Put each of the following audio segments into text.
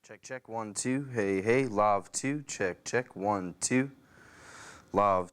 Check, check, 1, 2. Hey, hey, Lav 2. Check, check, 1, 2. Lav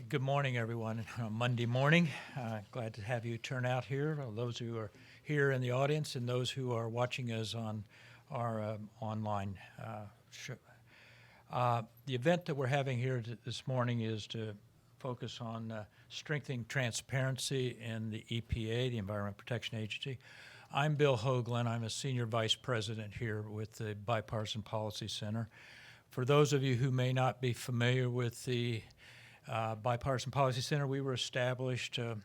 Good morning, everyone. Monday morning. Glad to have you turn out here, those who are here in the audience and those who are watching us on our online show. The event that we're having here this morning is to focus on strengthening transparency in the EPA, the Environmental Protection Agency. I'm Bill Hoagland. I'm a Senior Vice President here with the Bipartisan Policy Center. For those of you who may not be familiar with the Bipartisan Policy Center, we were established a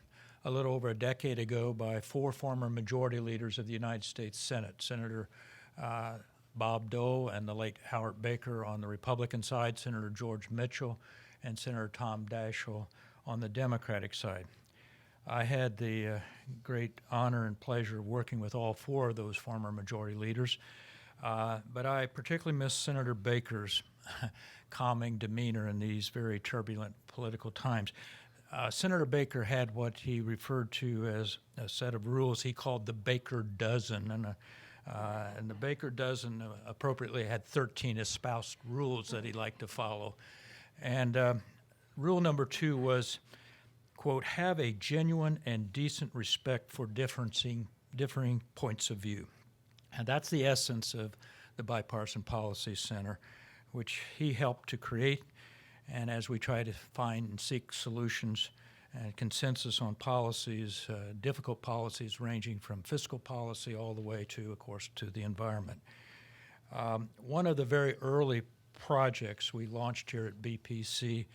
little over a decade ago by 4 former majority leaders of the United States Senate, Senator Bob Dole and the late Howard Baker on the Republican side, Senator George Mitchell, and Senator Tom Daschle on the Democratic side. I had the great honor and pleasure of working with all 4 of those former majority leaders, but I particularly miss Senator Baker's calming demeanor in these very turbulent political times. Senator Baker had what he referred to as a set of rules he called the Baker Dozen, and the Baker Dozen appropriately had 13 espoused rules that he liked to follow. And rule number 2 was, quote, have a genuine and decent respect for differing points of view. And that's the essence of the Bipartisan Policy Center, which he helped to create. And as we try to find and seek solutions and consensus on policies, difficult policies ranging from fiscal policy all the way to, of course, to the environment. One of the very early projects we launched here at BPC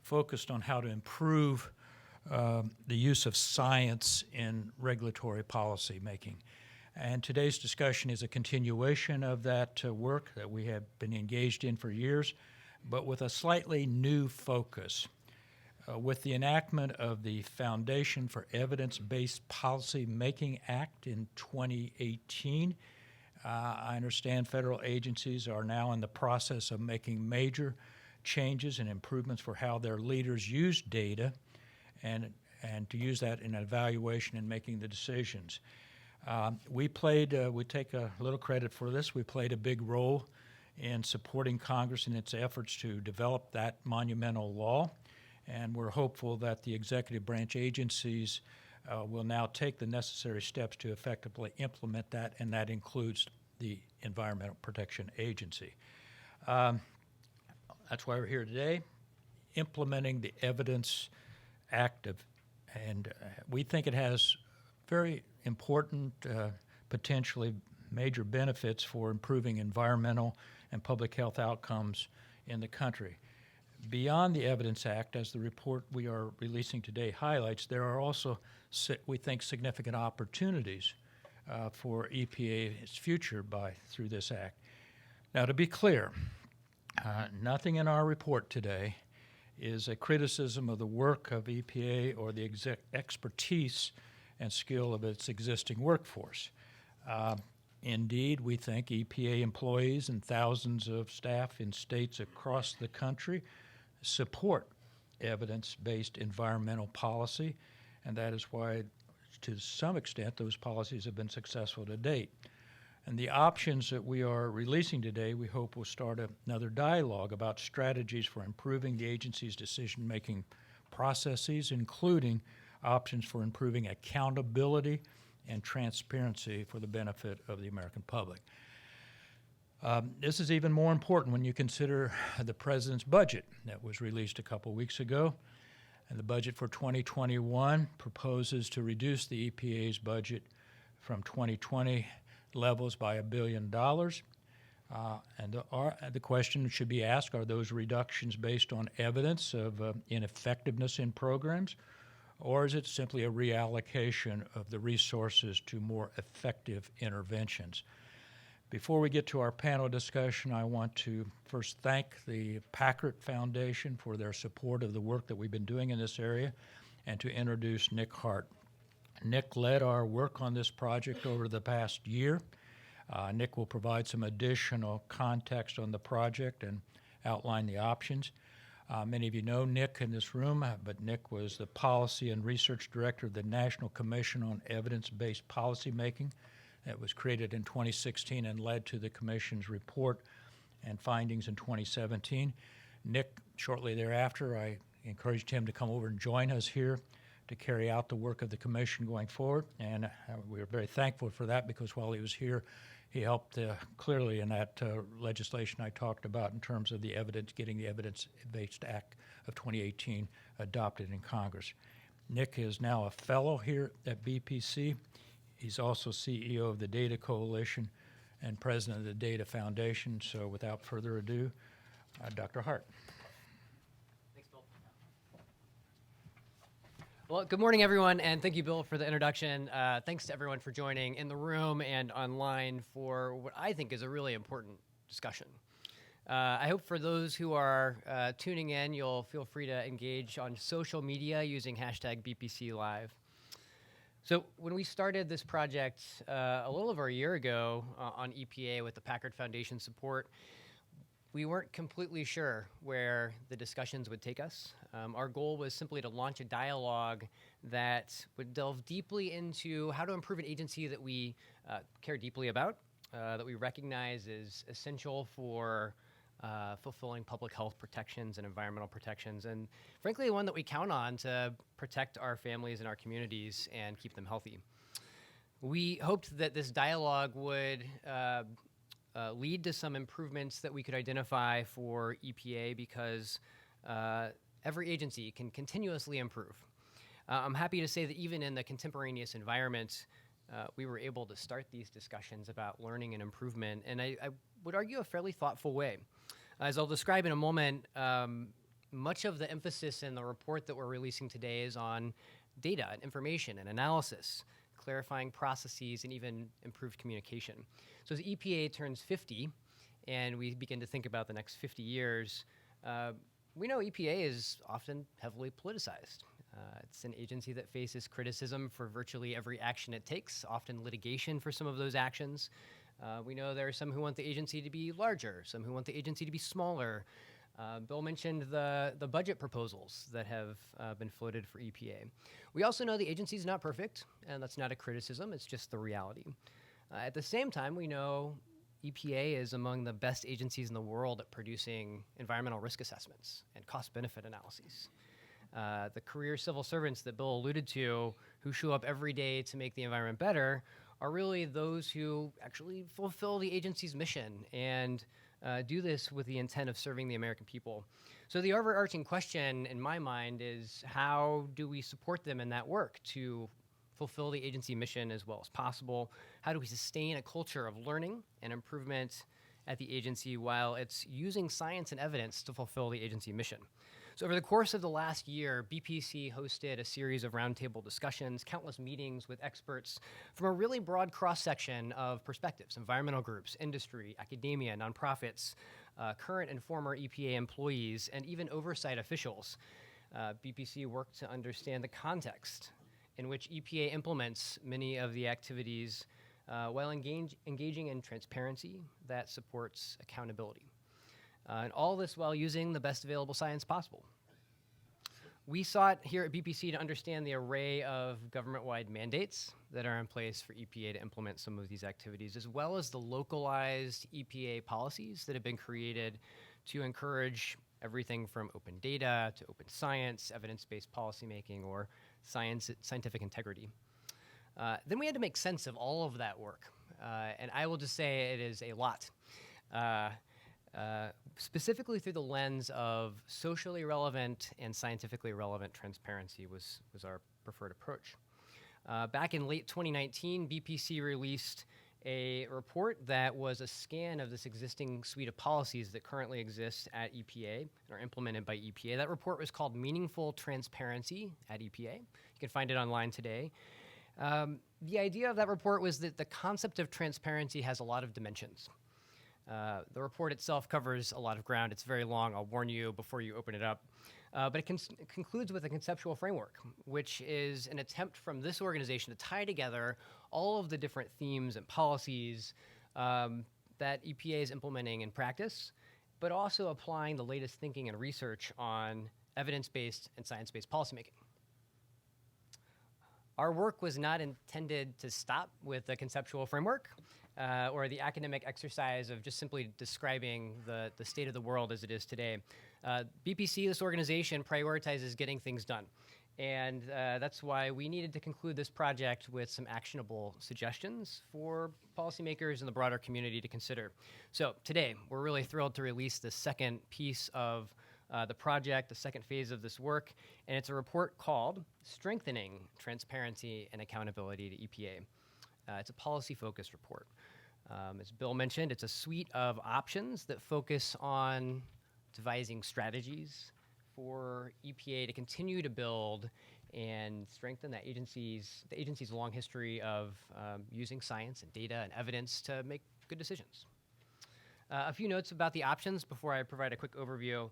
focused on how to improve the use of science in regulatory policy making. And today's discussion is a continuation of that work that we have been engaged in for years, but with a slightly new focus. With the enactment of the Foundation for Evidence-Based Policy Making Act in 2018, I understand federal agencies are now in the process of making major changes and improvements for how their leaders use data and to use that in evaluation and making the decisions. We take a little credit for this. We played a big role in supporting Congress in its efforts to develop that monumental law, and we're hopeful that the executive branch agencies will now take the necessary steps to effectively implement that, and that includes the Environmental Protection Agency. That's why we're here today, implementing the Evidence Act, and we think it has very important, potentially major benefits for improving environmental and public health outcomes in the country. Beyond the Evidence Act, as the report we are releasing today highlights, there are also, we think, significant opportunities for EPA's future through this act. Now, to be clear, nothing in our report today is a criticism of the work of EPA or the expertise and skill of its existing workforce. Indeed, we think EPA employees and thousands of staff in states across the country support evidence-based environmental policy, and that is why, to some extent, those policies have been successful to date. And the options that we are releasing today, we hope will start another dialogue about strategies for improving the agency's decision-making processes, including options for improving accountability and transparency for the benefit of the American public. This is even more important when you consider the President's budget that was released a couple weeks ago. And the budget for 2021 proposes to reduce the EPA's budget from 2020 levels by $1 billion. And the question should be asked, are those reductions based on evidence of ineffectiveness in programs, or is it simply a reallocation of the resources to more effective interventions? Before we get to our panel discussion, I want to first thank the Packard Foundation for their support of the work that we've been doing in this area, and to introduce Nick Hart. Nick led our work on this project over the past year. Nick will provide some additional context on the project and outline the options. Many of you know Nick in this room, but Nick was the Policy and Research Director of the National Commission on Evidence-Based Policymaking that was created in 2016 and led to the Commission's report and findings in 2017. Nick, shortly thereafter, I encouraged him to come over and join us here to carry out the work of the commission going forward. And we are very thankful for that, because while he was here, he helped clearly in that legislation I talked about in terms of the evidence, getting the Evidence-Based Act of 2018 adopted in Congress. Nick is now a fellow here at BPC. He's also CEO of the Data Coalition and president of the Data Foundation. So without further ado, Dr. Hart. Thanks, Bill. Well, good morning, everyone, and thank you, Bill, for the introduction. Thanks to everyone for joining in the room and online for what I think is a really important discussion. I hope for those who are tuning in, you'll feel free to engage on social media using hashtag BPCLive. So when we started this project a little over a year ago on EPA with the Packard Foundation support, we weren't completely sure where the discussions would take us. Our goal was simply to launch a dialogue that would delve deeply into how to improve an agency that we care deeply about, that we recognize is essential for fulfilling public health protections and environmental protections, and frankly, one that we count on to protect our families and our communities and keep them healthy. We hoped that this dialogue would lead to some improvements that we could identify for EPA, because every agency can continuously improve. I'm happy to say that even in the contemporaneous environment, we were able to start these discussions about learning and improvement, and I would argue a fairly thoughtful way. As I'll describe in a moment, much of the emphasis in the report that we're releasing today is on data and information and analysis, clarifying processes, and even improved communication. So as EPA turns 50 and we begin to think about the next 50 years, we know EPA is often heavily politicized. It's an agency that faces criticism for virtually every action it takes, often litigation for some of those actions. We know there are some who want the agency to be larger, some who want the agency to be smaller. Bill mentioned the budget proposals that have been floated for EPA. We also know the agency is not perfect, and that's not a criticism, it's just the reality. At the same time, we know EPA is among the best agencies in the world at producing environmental risk assessments and cost-benefit analyses. The career civil servants that Bill alluded to, who show up every day to make the environment better, are really those who actually fulfill the agency's mission and do this with the intent of serving the American people. So the overarching question in my mind is, how do we support them in that work to fulfill the agency mission as well as possible? How do we sustain a culture of learning and improvement at the agency while it's using science and evidence to fulfill the agency mission? So over the course of the last year, BPC hosted a series of roundtable discussions, countless meetings with experts from a really broad cross-section of perspectives: environmental groups, industry, academia, nonprofits, current and former EPA employees, and even oversight officials. BPC worked to understand the context in which EPA implements many of the activities while engaging in transparency that supports accountability. And all this while using the best available science possible. We sought here at BPC to understand the array of government-wide mandates that are in place for EPA to implement some of these activities, as well as the localized EPA policies that have been created to encourage everything from open data to open science, evidence-based policymaking, or scientific integrity. Then we had to make sense of all of that work, and I will just say it is a lot. Specifically through the lens of socially relevant and scientifically relevant transparency was our preferred approach. Back in late 2019, BPC released a report that was a scan of this existing suite of policies that currently exist at EPA and are implemented by EPA. That report was called Meaningful Transparency at EPA. You can find it online today. The idea of that report was that the concept of transparency has a lot of dimensions. The report itself covers a lot of ground. It's very long. I'll warn you before you open it up. But it concludes with a conceptual framework, which is an attempt from this organization to tie together all of the different themes and policies that EPA is implementing in practice, but also applying the latest thinking and research on evidence-based and science-based policymaking. Our work was not intended to stop with the conceptual framework or the academic exercise of just simply describing the state of the world as it is today. BPC, this organization, prioritizes getting things done. And that's why we needed to conclude this project with some actionable suggestions for policymakers and the broader community to consider. So today, we're really thrilled to release the second piece of the project, the second phase of this work, and it's a report called Strengthening Transparency and Accountability to EPA. It's a policy-focused report. As Bill mentioned, it's a suite of options that focus on devising strategies for EPA to continue to build and strengthen the agency's long history of using science and data and evidence to make good decisions. A few notes about the options before I provide a quick overview.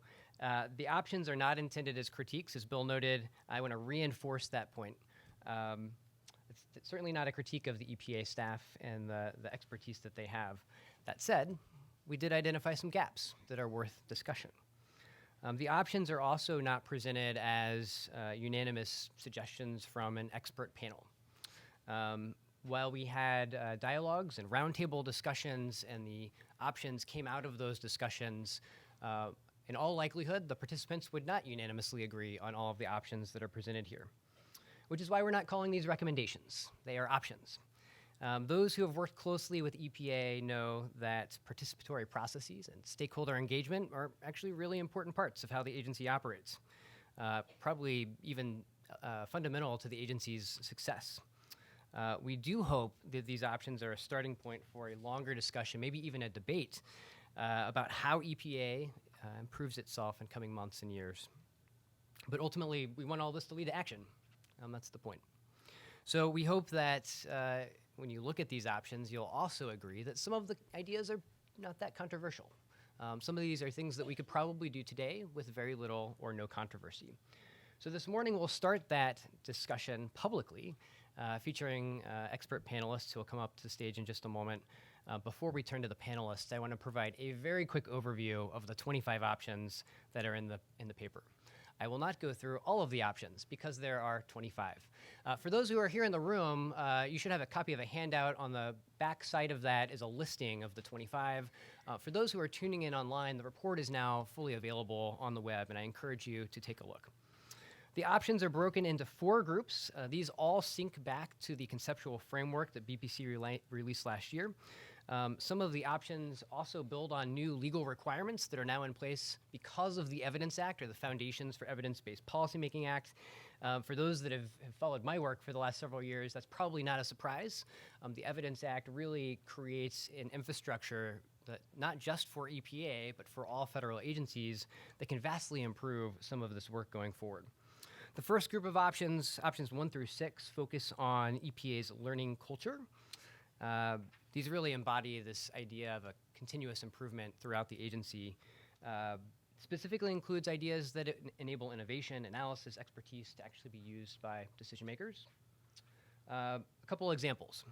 The options are not intended as critiques. As Bill noted, I want to reinforce that point. It's certainly not a critique of the EPA staff and the expertise that they have. That said, we did identify some gaps that are worth discussion. The options are also not presented as unanimous suggestions from an expert panel. While we had dialogues and roundtable discussions and the options came out of those discussions, in all likelihood, the participants would not unanimously agree on all of the options that are presented here, which is why we're not calling these recommendations. They are options. Those who have worked closely with EPA know that participatory processes and stakeholder engagement are actually really important parts of how the agency operates, probably even fundamental to the agency's success. We do hope that these options are a starting point for a longer discussion, maybe even a debate, about how EPA improves itself in coming months and years. But ultimately, we want all this to lead to action. That's the point. So we hope that when you look at these options, you'll also agree that some of the ideas are not that controversial. Some of these are things that we could probably do today with very little or no controversy. So this morning, we'll start that discussion publicly, featuring expert panelists who will come up to the stage in just a moment. Before we turn to the panelists, I want to provide a very quick overview of the 25 options that are in the paper. I will not go through all of the options because there are 25. For those who are here in the room, you should have a copy of a handout. On the back side of that is a listing of the 25. For those who are tuning in online, the report is now fully available on the web, and I encourage you to take a look. The options are broken into 4 groups. These all sync back to the conceptual framework that BPC released last year. Some of the options also build on new legal requirements that are now in place because of the Evidence Act, or the Foundations for Evidence-Based Policymaking Act. For those that have followed my work for the last several years, that's probably not a surprise. The Evidence Act really creates an infrastructure that not just for EPA, but for all federal agencies, that can vastly improve some of this work going forward. The first group of options 1 through 6, focus on EPA's learning culture. These really embody this idea of a continuous improvement throughout the agency. Specifically includes ideas that enable innovation, analysis, expertise to actually be used by decision makers. A couple examples.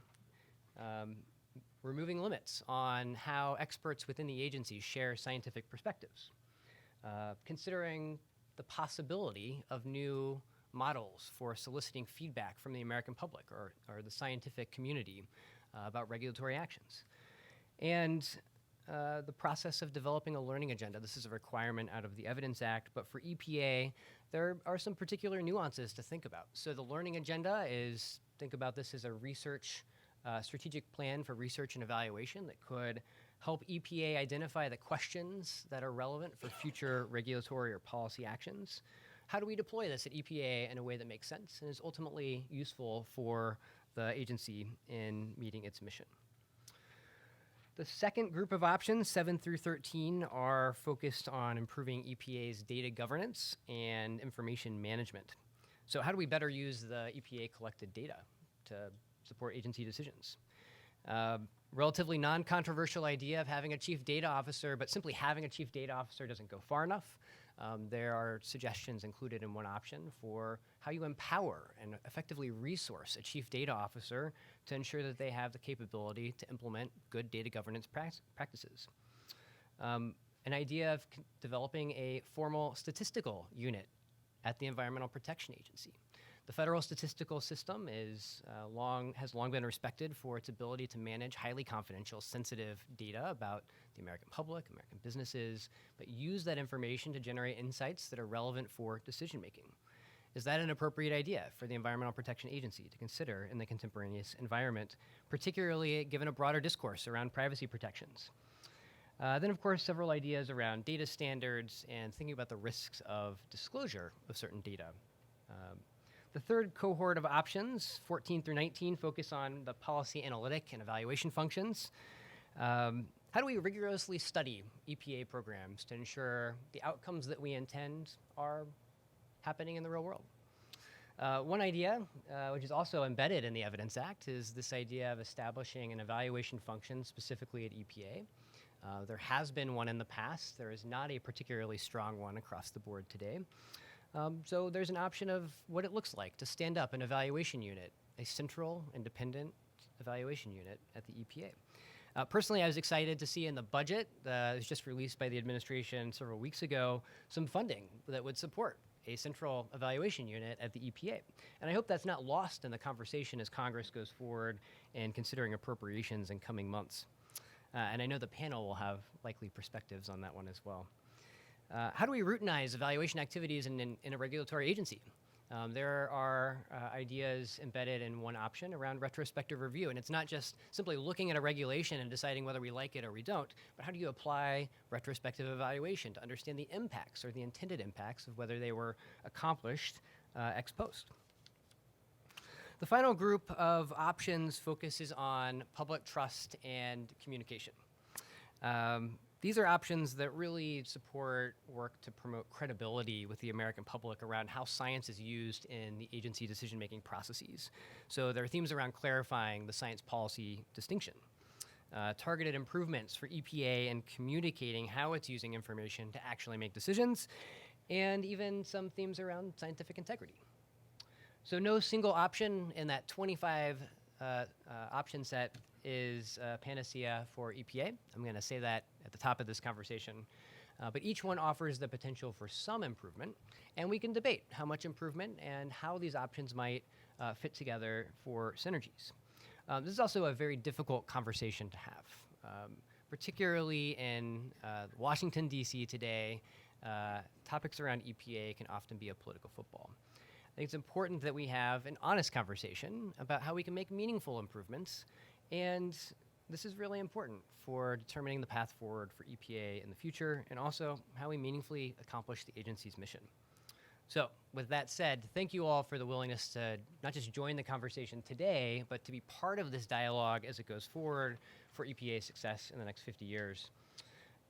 Removing limits on how experts within the agency share scientific perspectives. Considering the possibility of new models for soliciting feedback from the American public or the scientific community about regulatory actions. And the process of developing a learning agenda. This is a requirement out of the Evidence Act, but for EPA, there are some particular nuances to think about. So the learning agenda is, think about this as a research, strategic plan for research and evaluation that could help EPA identify the questions that are relevant for future regulatory or policy actions. How do we deploy this at EPA in a way that makes sense and is ultimately useful for the agency in meeting its mission? The second group of options, 7 through 13, are focused on improving EPA's data governance and information management. So how do we better use the EPA collected data to support agency decisions? Relatively non-controversial idea of having a chief data officer, but simply having a chief data officer doesn't go far enough. There are suggestions included in one option for how you empower and effectively resource a chief data officer to ensure that they have the capability to implement good data governance practices. An idea of developing a formal statistical unit at the Environmental Protection Agency. The federal statistical system has long been respected for its ability to manage highly confidential, sensitive data about the American public, American businesses, but use that information to generate insights that are relevant for decision making. Is that an appropriate idea for the Environmental Protection Agency to consider in the contemporaneous environment, particularly given a broader discourse around privacy protections? Then, of course, several ideas around data standards and thinking about the risks of disclosure of certain data. The third cohort of options, 14 through 19, focus on the policy analytic and evaluation functions. How do we rigorously study EPA programs to ensure the outcomes that we intend are happening in the real world? One idea, which is also embedded in the Evidence Act, is this idea of establishing an evaluation function specifically at EPA. There has been one in the past. There is not a particularly strong one across the board today. So there's an option of what it looks like to stand up an evaluation unit, a central, independent evaluation unit at the EPA. Personally, I was excited to see in the budget that was just released by the administration several weeks ago some funding that would support a central evaluation unit at the EPA. And I hope that's not lost in the conversation as Congress goes forward in considering appropriations in coming months. And I know the panel will have likely perspectives on that one as well. How do we routinize evaluation activities in a regulatory agency? There are ideas embedded in one option around retrospective review, and it's not just simply looking at a regulation and deciding whether we like it or we don't, but how do you apply retrospective evaluation to understand the impacts or the intended impacts of whether they were accomplished ex post? The final group of options focuses on public trust and communication. These are options that really support work to promote credibility with the American public around how science is used in the agency decision-making processes. So there are themes around clarifying the science policy distinction, targeted improvements for EPA and communicating how it's using information to actually make decisions, and even some themes around scientific integrity. So no single option in that 25 option set is panacea for EPA. I'm going to say that at the top of this conversation. But each one offers the potential for some improvement, and we can debate how much improvement and how these options might fit together for synergies. This is also a very difficult conversation to have, particularly in Washington, D.C. today. Topics around EPA can often be a political football. I think it's important that we have an honest conversation about how we can make meaningful improvements, and this is really important for determining the path forward for EPA in the future, and also how we meaningfully accomplish the agency's mission. So, with that said, thank you all for the willingness to not just join the conversation today, but to be part of this dialogue as it goes forward for EPA success in the next 50 years.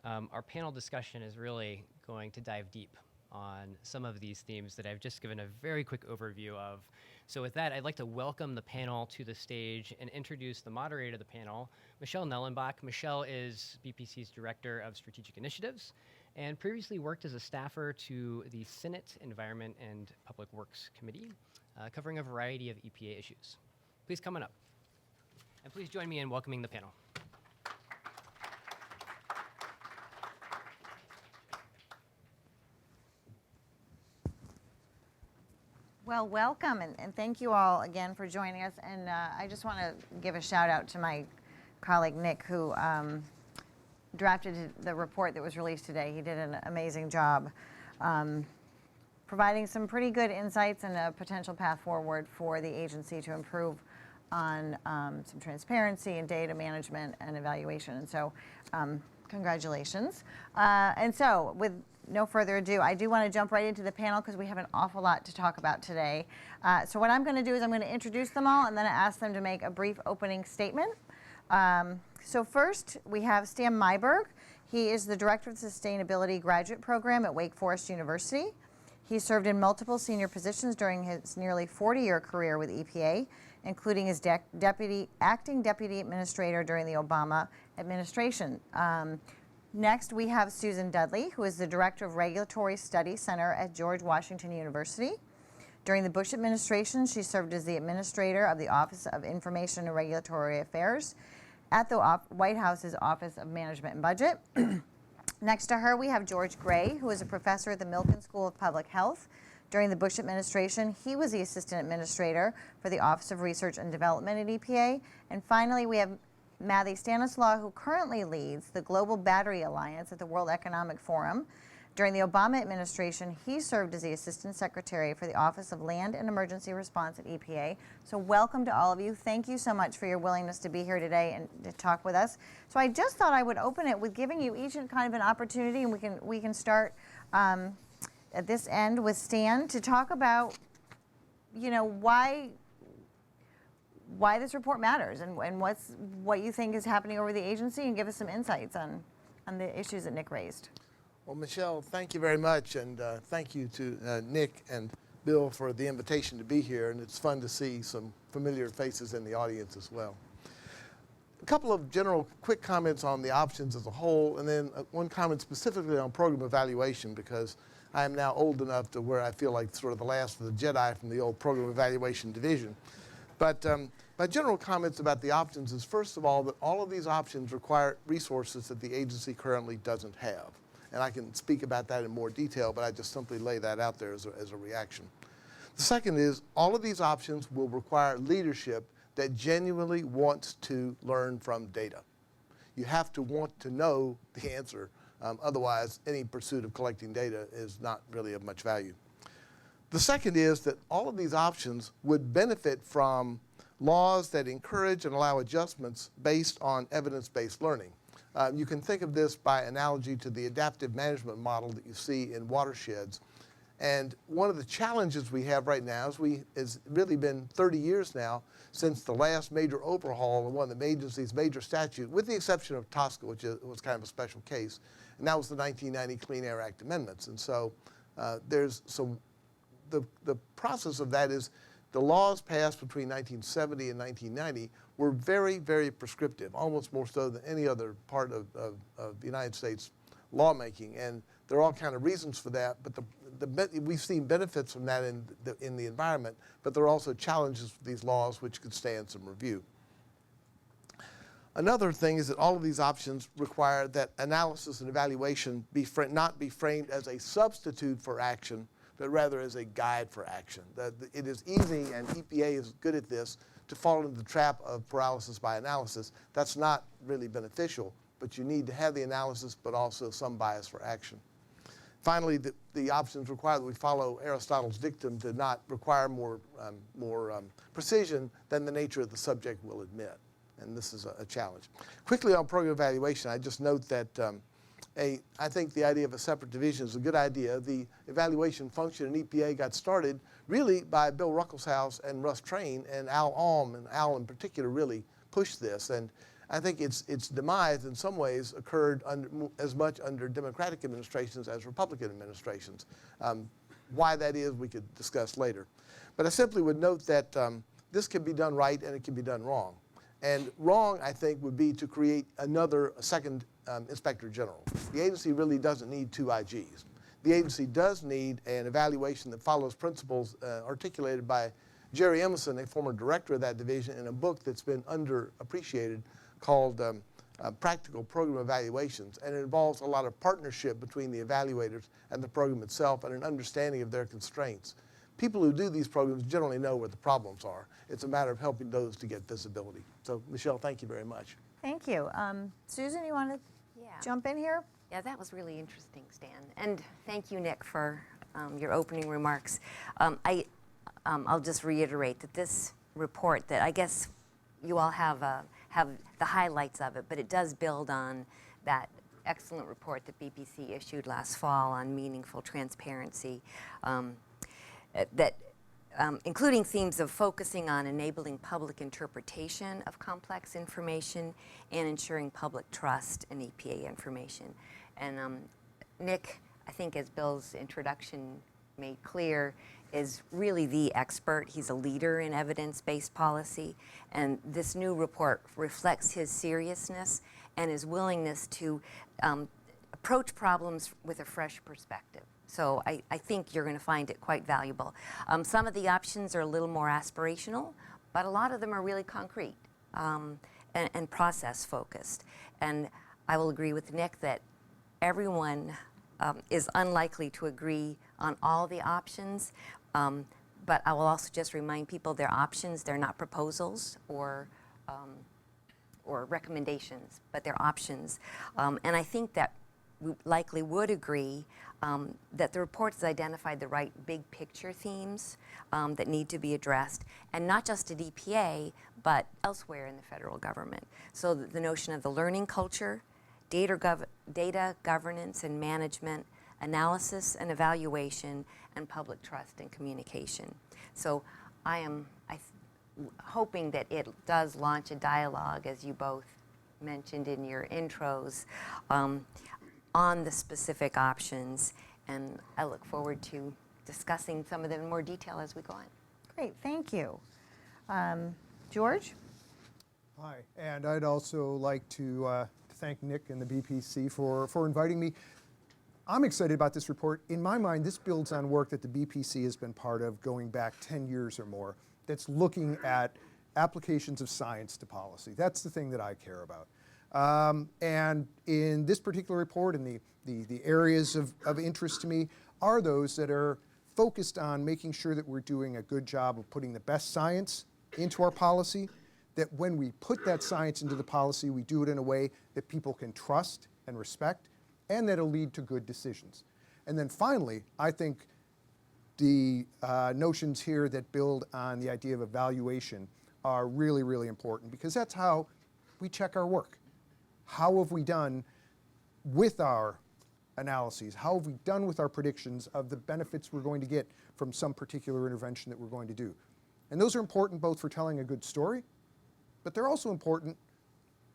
Our panel discussion is really going to dive deep on some of these themes that I've just given a very quick overview of. So with that, I'd like to welcome the panel to the stage and introduce the moderator of the panel, Michelle Nellenbach. Michelle is BPC's Director of Strategic Initiatives and previously worked as a staffer to the Senate Environment and Public Works Committee, covering a variety of EPA issues. Please come on up. And please join me in welcoming the panel. Well, welcome, and thank you all again for joining us. And I just want to give a shout out to my colleague Nick, who drafted the report that was released today. He did an amazing job providing some pretty good insights and a potential path forward for the agency to improve on some transparency and data management and evaluation. And so congratulations. And so with no further ado, I do want to jump right into the panel because we have an awful lot to talk about today. So what I'm going to do is I'm going to introduce them all and then ask them to make a brief opening statement. So first, we have Stan Myberg. He is the Director of the Sustainability Graduate Program at Wake Forest University. He served in multiple senior positions during his nearly 40-year career with EPA, including as acting deputy administrator during the Obama administration. Next, we have Susan Dudley, who is the Director of Regulatory Studies Center at George Washington University. During the Bush administration, she served as the administrator of the Office of Information and Regulatory Affairs at the White House's Office of Management and Budget. Next to her, we have George Gray, who is a professor at the Milken School of Public Health. During the Bush administration, he was the assistant administrator for the Office of Research and Development at EPA. And finally, we have Matthew Stanislaw, who currently leads the Global Battery Alliance at the World Economic Forum. During the Obama administration, he served as the Assistant Secretary for the Office of Land and Emergency Response at EPA. So welcome to all of you. Thank you so much for your willingness to be here today and to talk with us. So I just thought I would open it with giving you each kind of an opportunity, and we can start at this end with Stan to talk about, why this report matters and what you think is happening over the agency, and give us some insights on the issues that Nick raised. Well, Michelle, thank you very much, and thank you to Nick and Bill for the invitation to be here, and it's fun to see some familiar faces in the audience as well. A couple of general quick comments on the options as a whole, and then one comment specifically on program evaluation, because I am now old enough to where I feel like sort of the last of the Jedi from the old program evaluation division. But my general comments about the options is, first of all, that all of these options require resources that the agency currently doesn't have. And I can speak about that in more detail, but I just simply lay that out there as a reaction. The second is, all of these options will require leadership that genuinely wants to learn from data. You have to want to know the answer. Otherwise, any pursuit of collecting data is not really of much value. The second is that all of these options would benefit from laws that encourage and allow adjustments based on evidence-based learning. You can think of this by analogy to the adaptive management model that you see in watersheds. And one of the challenges we have right now is it's really been 30 years now since the last major overhaul of one of the agency's major statutes, with the exception of TSCA, which was kind of a special case. And that was the 1990 Clean Air Act amendments. And so there's some, the process of that is the laws passed between 1970 and 1990 were very, very prescriptive, almost more so than any other part of the United States lawmaking. And there are all kinds of reasons for that, but we've seen benefits from that in the environment, but there are also challenges with these laws which could stand some review. Another thing is that all of these options require that analysis and evaluation not be framed as a substitute for action, but rather as a guide for action. It is easy, and EPA is good at this, to fall into the trap of paralysis by analysis. That's not really beneficial, but you need to have the analysis, but also some bias for action. Finally, the options require that we follow Aristotle's dictum to not require more precision than the nature of the subject will admit. And this is a challenge. Quickly on program evaluation, I just note that I think the idea of a separate division is a good idea. The evaluation function in EPA got started really by Bill Ruckelshaus and Russ Train, and Al Alm, and Al in particular really pushed this. And I think its demise in some ways occurred as much under Democratic administrations as Republican administrations. Why that is, we could discuss later. But I simply would note that this can be done right and it can be done wrong. And wrong, I think, would be to create a second Inspector General. The agency really doesn't need two IGs. The agency does need an evaluation that follows principles articulated by Jerry Emerson, a former director of that division, in a book that's been underappreciated called Practical Program Evaluations. And it involves a lot of partnership between the evaluators and the program itself, and an understanding of their constraints. People who do these programs generally know where the problems are. It's a matter of helping those to get visibility. So, Michelle, thank you very much. Thank you. Susan, you want to jump in here? Yeah, that was really interesting, Stan. And thank you, Nick, for your opening remarks. I'll just reiterate that this report, that I guess you all have the highlights of it, but it does build on that excellent report that BPC issued last fall on meaningful transparency, including themes of focusing on enabling public interpretation of complex information and ensuring public trust in EPA information. And Nick, I think as Bill's introduction made clear, is really the expert. He's a leader in evidence-based policy, and this new report reflects his seriousness and his willingness to approach problems with a fresh perspective. So I think you're going to find it quite valuable. Some of the options are a little more aspirational, but a lot of them are really concrete and process-focused. And I will agree with Nick that everyone is unlikely to agree on all the options. But I will also just remind people they're options, they're not proposals or recommendations, but they're options. And I think that we likely would agree that the report has identified the right big picture themes that need to be addressed, and not just at EPA, but elsewhere in the federal government. So the notion of the learning culture, data governance and management, analysis and evaluation, and public trust and communication. So I am hoping that it does launch a dialogue, as you both mentioned in your intros, on the specific options, and I look forward to discussing some of them in more detail as we go on. Great, thank you. George? Hi, and I'd also like to thank Nick and the BPC for inviting me. I'm excited about this report. In my mind, this builds on work that the BPC has been part of going back 10 years or more that's looking at applications of science to policy. That's the thing that I care about. And in this particular report, and the areas of interest to me are those that are focused on making sure that we're doing a good job of putting the best science into our policy, that when we put that science into the policy, we do it in a way that people can trust and respect, and that'll lead to good decisions. And then finally, I think the notions here that build on the idea of evaluation are really, really important, because that's how we check our work. How have we done with our analyses? How have we done with our predictions of the benefits we're going to get from some particular intervention that we're going to do? And those are important both for telling a good story, but they're also important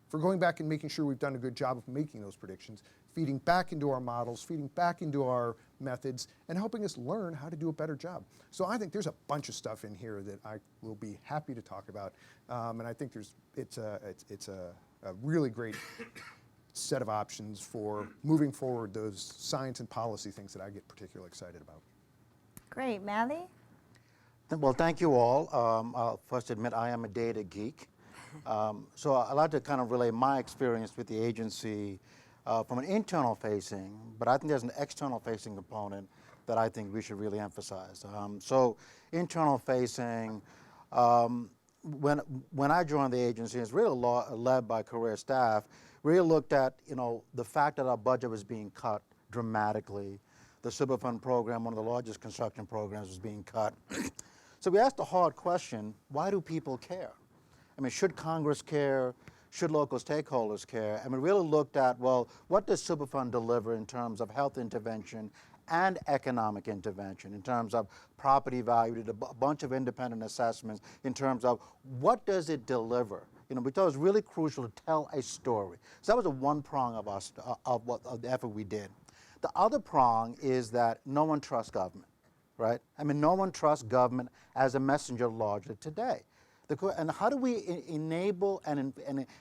for going back and making sure we've done a good job of making those predictions, feeding back into our models, feeding back into our methods, and helping us learn how to do a better job. So I think there's a bunch of stuff in here that I will be happy to talk about, and I think it's a really great set of options for moving forward those science and policy things that I get particularly excited about. Great, Matthew? Well, thank you all. I'll first admit I am a data geek. So I'd like to kind of relay my experience with the agency from an internal facing, but I think there's an external facing component that I think we should really emphasize. So internal facing, when I joined the agency, it's really led by career staff, really looked at the fact that our budget was being cut dramatically. The Superfund program, one of the largest construction programs, was being cut. So we asked the hard question, why do people care? I mean, should Congress care? Should local stakeholders care? And we really looked at, well, what does Superfund deliver in terms of health intervention and economic intervention, in terms of property value, did a bunch of independent assessments in terms of what does it deliver? We thought it was really crucial to tell a story. So that was one prong of the effort we did. The other prong is that no one trusts government, right? I mean, no one trusts government as a messenger largely today. And how do we enable and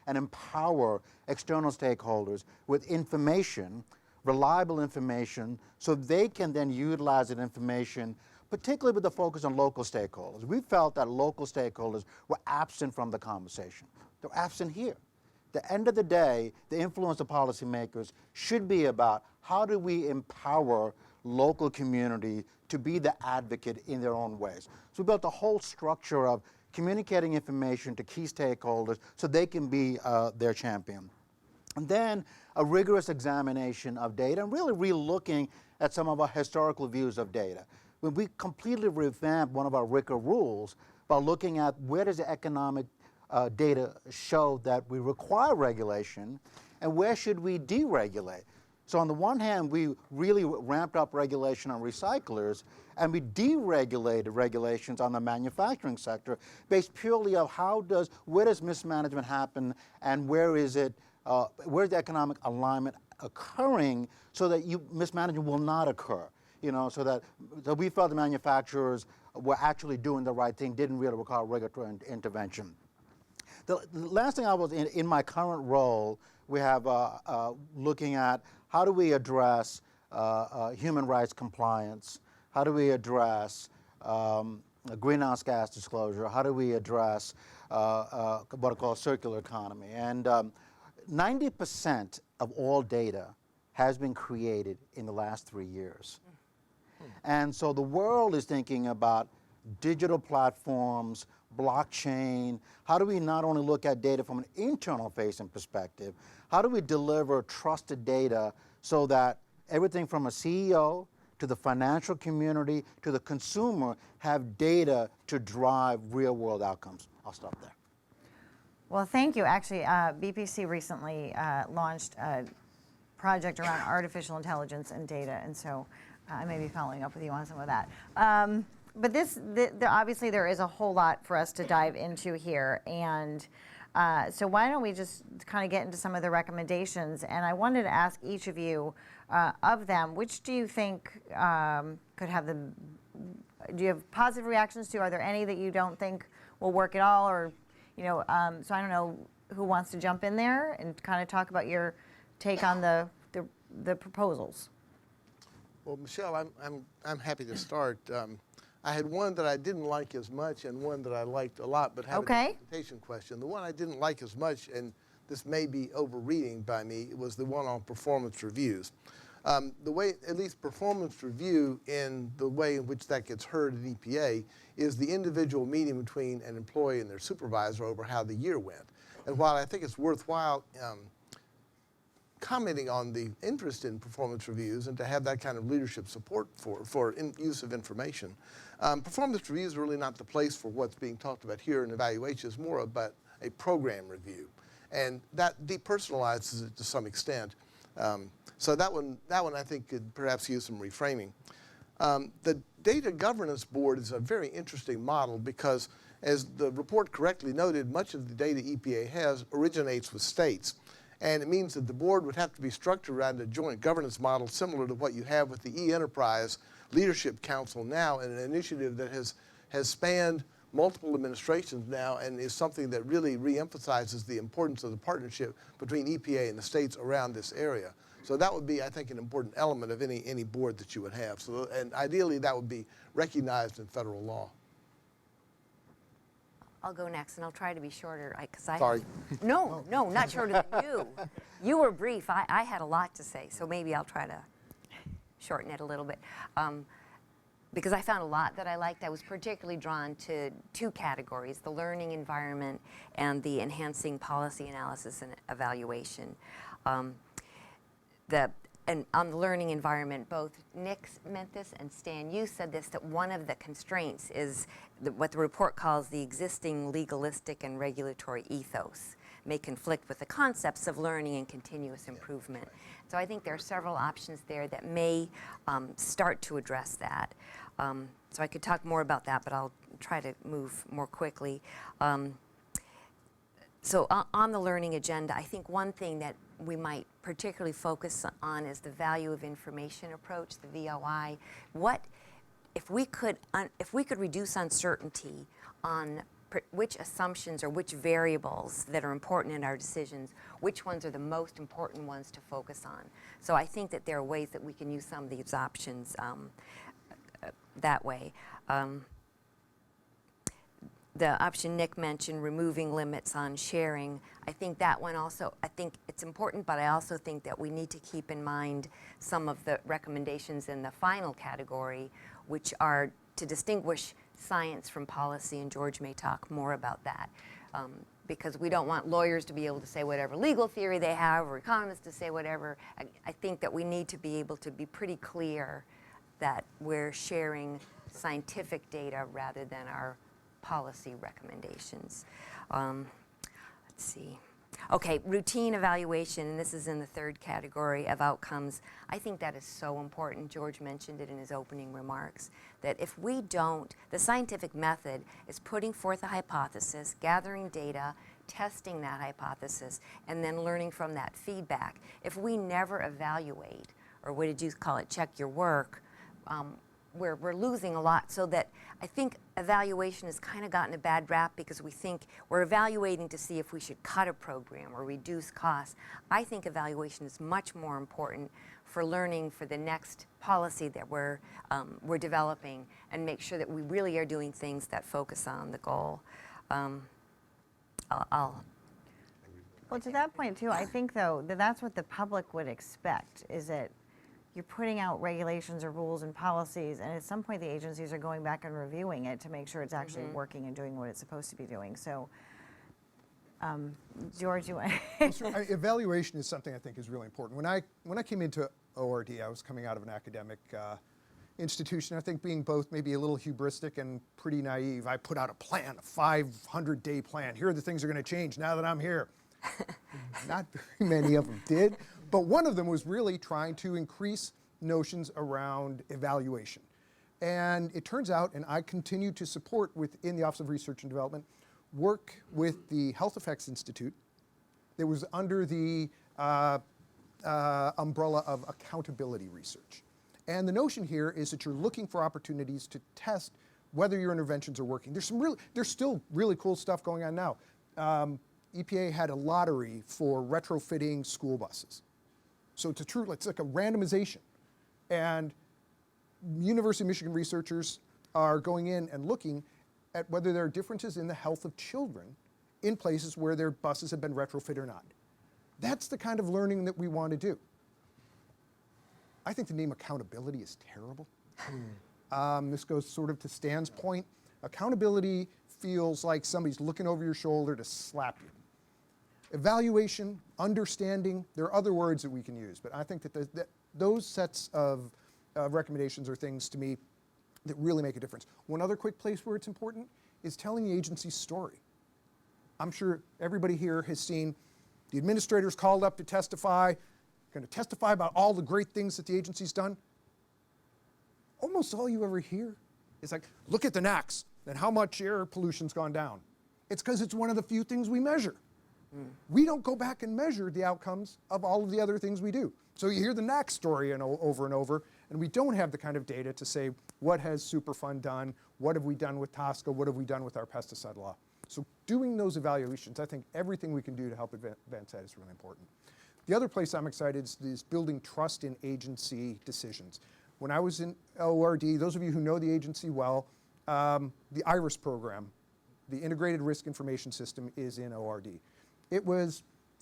empower external stakeholders with information, reliable information, so they can then utilize that information, particularly with the focus on local stakeholders? We felt that local stakeholders were absent from the conversation. They're absent here. At the end of the day, the influence of policymakers should be about how do we empower local community to be the advocate in their own ways. So we built a whole structure of communicating information to key stakeholders so they can be their champion. And then a rigorous examination of data and really re-looking at some of our historical views of data. When we completely revamped one of our RICA rules by looking at where does the economic data show that we require regulation and where should we deregulate. So on the one hand, we really ramped up regulation on recyclers, and we deregulated regulations on the manufacturing sector based purely on where does mismanagement happen and where's the economic alignment occurring so that mismanagement will not occur. So we felt the manufacturers were actually doing the right thing, didn't really require regulatory intervention. The last thing I was in my current role, we have looking at how do we address human rights compliance? How do we address greenhouse gas disclosure? How do we address what I call circular economy? And 90% of all data has been created in the last 3 years. And so the world is thinking about digital platforms, blockchain. How do we not only look at data from an internal facing perspective, how do we deliver trusted data so that everything from a CEO to the financial community to the consumer have data to drive real world outcomes? I'll stop there. Well, thank you. Actually, BPC recently launched a project around artificial intelligence and data, and so I may be following up with you on some of that. But obviously there is a whole lot for us to dive into here, and so why don't we just kind of get into some of the recommendations? And I wanted to ask each of you, of them, which do you think could have the? Do you have positive reactions to? Are there any that you don't think will work at all, or so I don't know who wants to jump in there and kind of talk about your take on the proposals. Well, Michelle, I'm happy to start. I had one that I didn't like as much and one that I liked a lot, but have an interpretation question. The one I didn't like as much, and this may be overreading by me, was the one on performance reviews. The way, at least performance review in the way in which that gets heard in EPA is the individual meeting between an employee and their supervisor over how the year went. And while I think it's worthwhile commenting on the interest in performance reviews and to have that kind of leadership support for use of information, performance reviews are really not the place for what's being talked about here in evaluation. It's more about a program review. And that depersonalizes it to some extent. So that one I think could perhaps use some reframing. The Data Governance Board is a very interesting model because, as the report correctly noted, much of the data EPA has originates with states. And it means that the board would have to be structured around a joint governance model similar to what you have with the E-Enterprise Leadership Council now, and an initiative that has spanned multiple administrations now and is something that really reemphasizes the importance of the partnership between EPA and the states around this area. So that would be, I think, an important element of any board that you would have. So, and ideally, that would be recognized in federal law. I'll go next, and I'll try to be shorter. Sorry. No, not shorter than you. You were brief. I had a lot to say, so maybe I'll try to shorten it a little bit. Because I found a lot that I liked. I was particularly drawn to two categories, the learning environment and the enhancing policy analysis and evaluation. And on the learning environment, both Nick meant this and Stan, you said this, that one of the constraints is what the report calls the existing legalistic and regulatory ethos may conflict with the concepts of learning and continuous improvement. So I think there are several options there that may start to address that. So I could talk more about that, but I'll try to move more quickly. So on the learning agenda, I think one thing that we might particularly focus on is the value of information approach, the VOI. What if we could reduce uncertainty on which assumptions or which variables that are important in our decisions, which ones are the most important ones to focus on? So I think that there are ways that we can use some of these options that way. The option Nick mentioned, removing limits on sharing, I think that one also, I think it's important, but I also think that we need to keep in mind some of the recommendations in the final category, which are to distinguish science from policy, and George may talk more about that. Because we don't want lawyers to be able to say whatever legal theory they have, or economists to say whatever. I think that we need to be able to be pretty clear that we're sharing scientific data rather than our policy recommendations. Let's see. Okay, routine evaluation, and this is in the third category of outcomes. I think that is so important. George mentioned it in his opening remarks, that if we don't, the scientific method is putting forth a hypothesis, gathering data, testing that hypothesis, and then learning from that feedback. If we never evaluate, or what did you call it, check your work, we're losing a lot. So that I think evaluation has kind of gotten a bad rap because we think we're evaluating to see if we should cut a program or reduce costs. I think evaluation is much more important for learning for the next policy that we're developing, and make sure that we really are doing things that focus on the goal. Well, Well, to that point too, I think though that that's what the public would expect, is that you're putting out regulations or rules and policies, and at some point the agencies are going back and reviewing it to make sure it's actually working and doing what it's supposed to be doing. So, George, you want? Evaluation is something I think is really important. When I came into ORD, I was coming out of an academic institution. I think being both maybe a little hubristic and pretty naive, I put out a plan, a 500-day plan. Here are the things that are going to change now that I'm here. Not very many of them did, but one of them was really trying to increase notions around evaluation. And it turns out, and I continue to support within the Office of Research and Development, work with the Health Effects Institute that was under the umbrella of accountability research. And the notion here is that you're looking for opportunities to test whether your interventions are working. There's still really cool stuff going on now. EPA had a lottery for retrofitting school buses. So it's like a randomization. And University of Michigan researchers are going in and looking at whether there are differences in the health of children in places where their buses have been retrofit or not. That's the kind of learning that we want to do. I think the name accountability is terrible. This goes sort of to Stan's point. Accountability feels like somebody's looking over your shoulder to slap you. Evaluation, understanding, there are other words that we can use, but I think that those sets of recommendations are things to me that really make a difference. One other quick place where it's important is telling the agency's story. I'm sure everybody here has seen the administrators called up to testify, going to testify about all the great things that the agency's done. Almost all you ever hear is like, look at the NACs and how much air pollution's gone down. It's because it's one of the few things we measure. We don't go back and measure the outcomes of all of the other things we do. So you hear the NAC story over and over, and we don't have the kind of data to say, what has Superfund done? What have we done with TSCA? What have we done with our pesticide law? So doing those evaluations, I think everything we can do to help advance that is really important. The other place I'm excited is building trust in agency decisions. When I was in ORD, those of you who know the agency well, the IRIS program, the Integrated Risk Information System, is in ORD. It was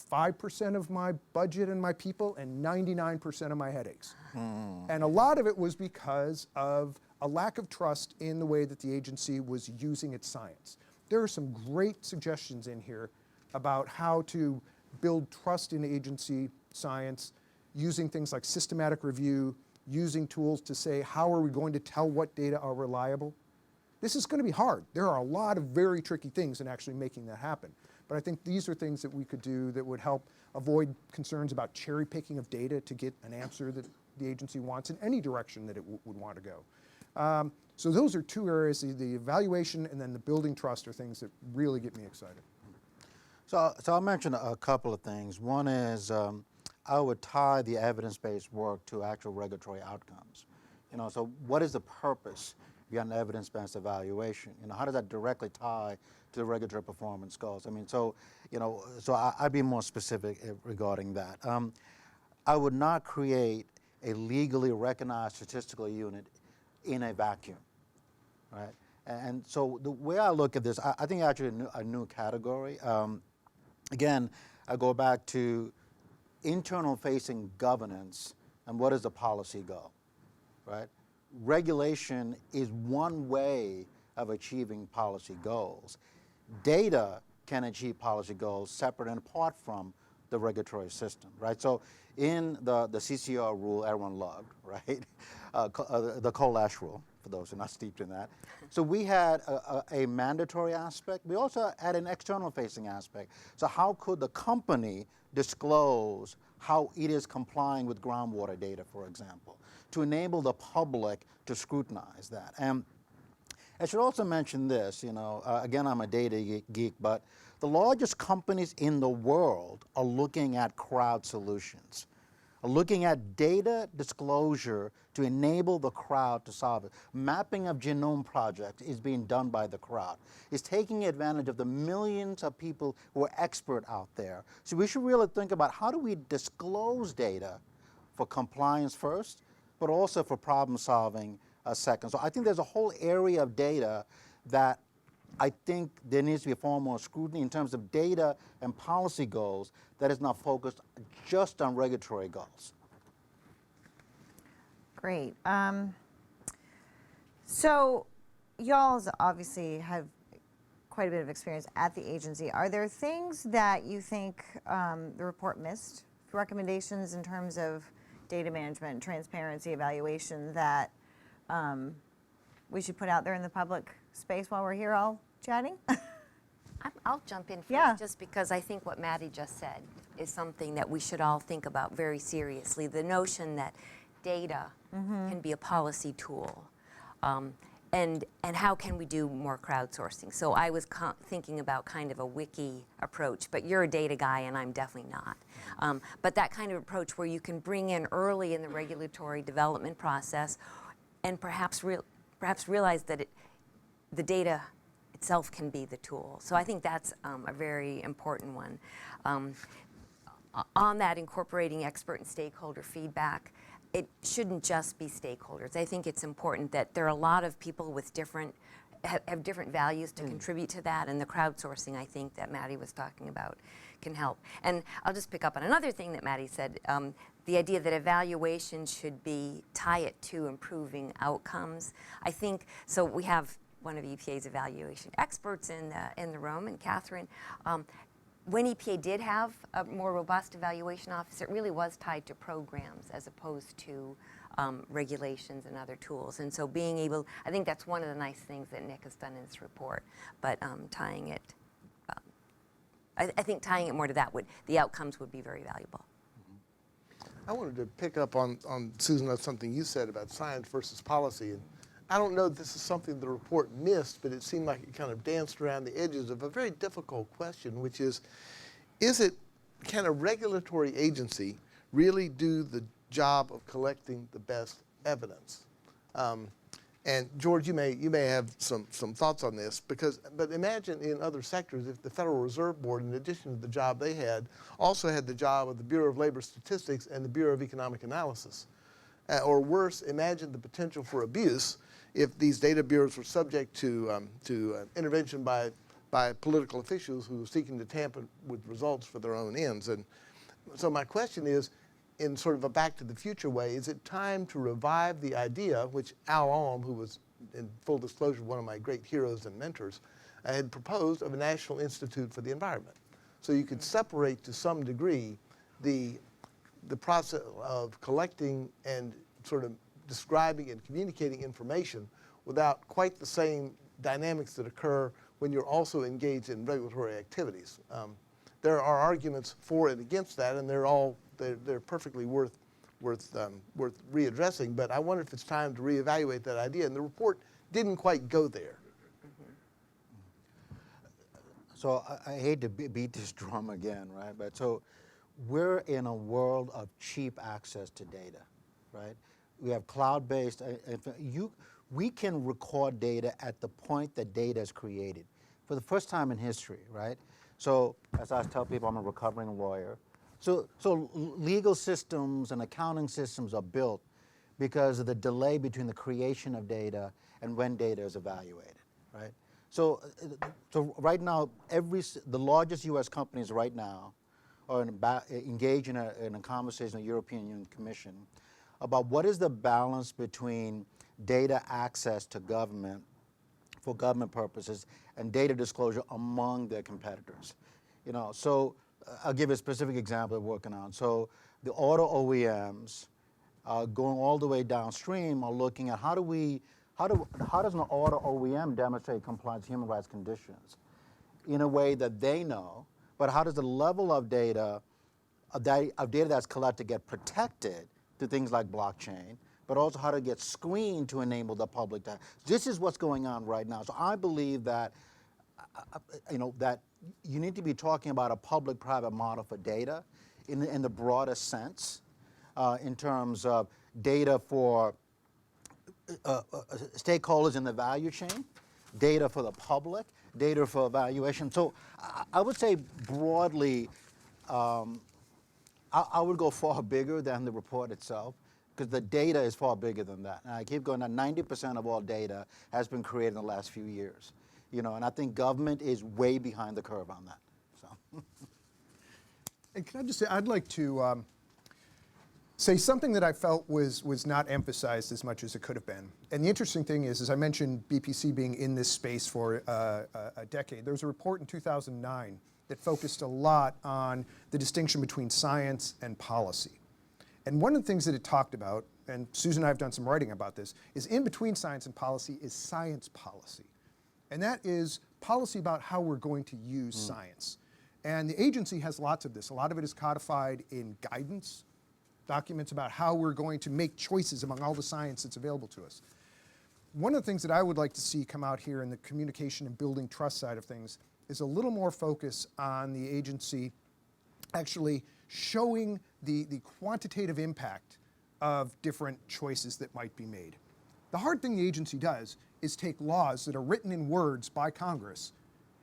5% of my budget and my people and 99% of my headaches. And a lot of it was because of a lack of trust in the way that the agency was using its science. There are some great suggestions in here about how to build trust in agency science, using things like systematic review, using tools to say, how are we going to tell what data are reliable? This is going to be hard. There are a lot of very tricky things in actually making that happen. But I think these are things that we could do that would help avoid concerns about cherry picking of data to get an answer that the agency wants in any direction that it would want to go. So those are two areas, the evaluation and then the building trust are things that really get me excited. So I'll mention a couple of things. One is I would tie the evidence-based work to actual regulatory outcomes. So what is the purpose beyond evidence-based evaluation? How does that directly tie to the regulatory performance goals? So I'd be more specific regarding that. I would not create a legally recognized statistical unit in a vacuum, right? And so the way I look at this, I think actually a new category. Again, I go back to internal-facing governance and what is the policy goal, right? Regulation is one way of achieving policy goals. Data can achieve policy goals separate and apart from the regulatory system, right? So in the CCR rule, everyone loved, right? The coal ash rule, for those who are not steeped in that. So we had a mandatory aspect. We also had an external-facing aspect. So how could the company disclose how it is complying with groundwater data, for example, to enable the public to scrutinize that? And I should also mention this, again, I'm a data geek, but the largest companies in the world are looking at crowd solutions, are looking at data disclosure to enable the crowd to solve it. Mapping of genome projects is being done by the crowd. It's taking advantage of the millions of people who are expert out there. So we should really think about how do we disclose data for compliance first, but also for problem solving second. So I think there's a whole area of data that I think there needs to be far more scrutiny in terms of data and policy goals that is not focused just on regulatory goals. Great. So y'all obviously have quite a bit of experience at the agency. Are there things that you think the report missed, recommendations in terms of data management, transparency, evaluation that we should put out there in the public space while we're here all chatting? I'll jump in first, Yeah. just because I think what Maddie just said is something that we should all think about very seriously. The notion that data can be a policy tool. And how can we do more crowdsourcing? So I was thinking about kind of a wiki approach, but you're a data guy and I'm definitely not. But that kind of approach where you can bring in early in the regulatory development process and perhaps realize that the data itself can be the tool. So I think that's a very important one. On that, incorporating expert and stakeholder feedback, it shouldn't just be stakeholders. I think it's important that there are a lot of people with have different values to contribute to that, and the crowdsourcing, I think, that Maddie was talking about can help. And I'll just pick up on another thing that Maddie said, the idea that evaluation should tie it to improving outcomes. I think, so we have one of EPA's evaluation experts in the room, and Catherine. When EPA did have a more robust evaluation office, it really was tied to programs as opposed to regulations and other tools. And so being able, I think that's one of the nice things that Nick has done in this report, but tying it, I think tying it more to that the outcomes would be very valuable. I wanted to pick up on Susan, on something you said about science versus policy. And I don't know if this is something the report missed, but it seemed like it kind of danced around the edges of a very difficult question, which is can a regulatory agency really do the job of collecting the best evidence? And George, you may have some thoughts on this, but imagine in other sectors if the Federal Reserve Board, in addition to the job they had, also had the job of the Bureau of Labor Statistics and the Bureau of Economic Analysis. Or worse, imagine the potential for abuse if these data bureaus were subject to intervention by political officials who were seeking to tamper with results for their own ends. And so my question is, in sort of a back to the future way, is it time to revive the idea, which Al Alm, who was, in full disclosure, one of my great heroes and mentors, had proposed, of a National Institute for the Environment? So you could separate to some degree the process of collecting and sort of describing and communicating information without quite the same dynamics that occur when you're also engaged in regulatory activities. There are arguments for and against that, and they're perfectly worth readdressing. But I wonder if it's time to reevaluate that idea. And the report didn't quite go there. So I hate to beat this drum again, right? But so we're in a world of cheap access to data, right? We have cloud-based, we can record data at the point that data is created for the first time in history, right? So as I tell people, I'm a recovering lawyer. So legal systems and accounting systems are built because of the delay between the creation of data and when data is evaluated, right? So right now, the largest U.S. companies right now are engaged in a conversation with the European Union Commission about what is the balance between data access to government for government purposes and data disclosure among their competitors. So I'll give a specific example we're working on. So the auto OEMs going all the way downstream are looking at how does an auto OEM demonstrate compliance with human rights conditions in a way that they know, but how does the level of data that's collected get protected through things like blockchain, but also how to get screened to enable the public to. This is what's going on right now. So I believe that, that you need to be talking about a public-private model for data in the broadest sense, in terms of data for stakeholders in the value chain, data for the public, data for evaluation. So I would say broadly, I would go far bigger than the report itself, because the data is far bigger than that. And I keep going, that 90% of all data has been created in the last few years. And I think government is way behind the curve on that. So. And can I just say, I'd like to say something that I felt was not emphasized as much as it could have been. And the interesting thing is, as I mentioned, BPC being in this space for a decade, there was a report in 2009 that focused a lot on the distinction between science and policy. And one of the things that it talked about, and Susan and I have done some writing about this, is in between science and policy is science policy. And that is policy about how we're going to use science. And the agency has lots of this. A lot of it is codified in guidance, documents about how we're going to make choices among all the science that's available to us. One of the things that I would like to see come out here in the communication and building trust side of things is a little more focus on the agency actually showing the quantitative impact of different choices that might be made. The hard thing the agency does is take laws that are written in words by Congress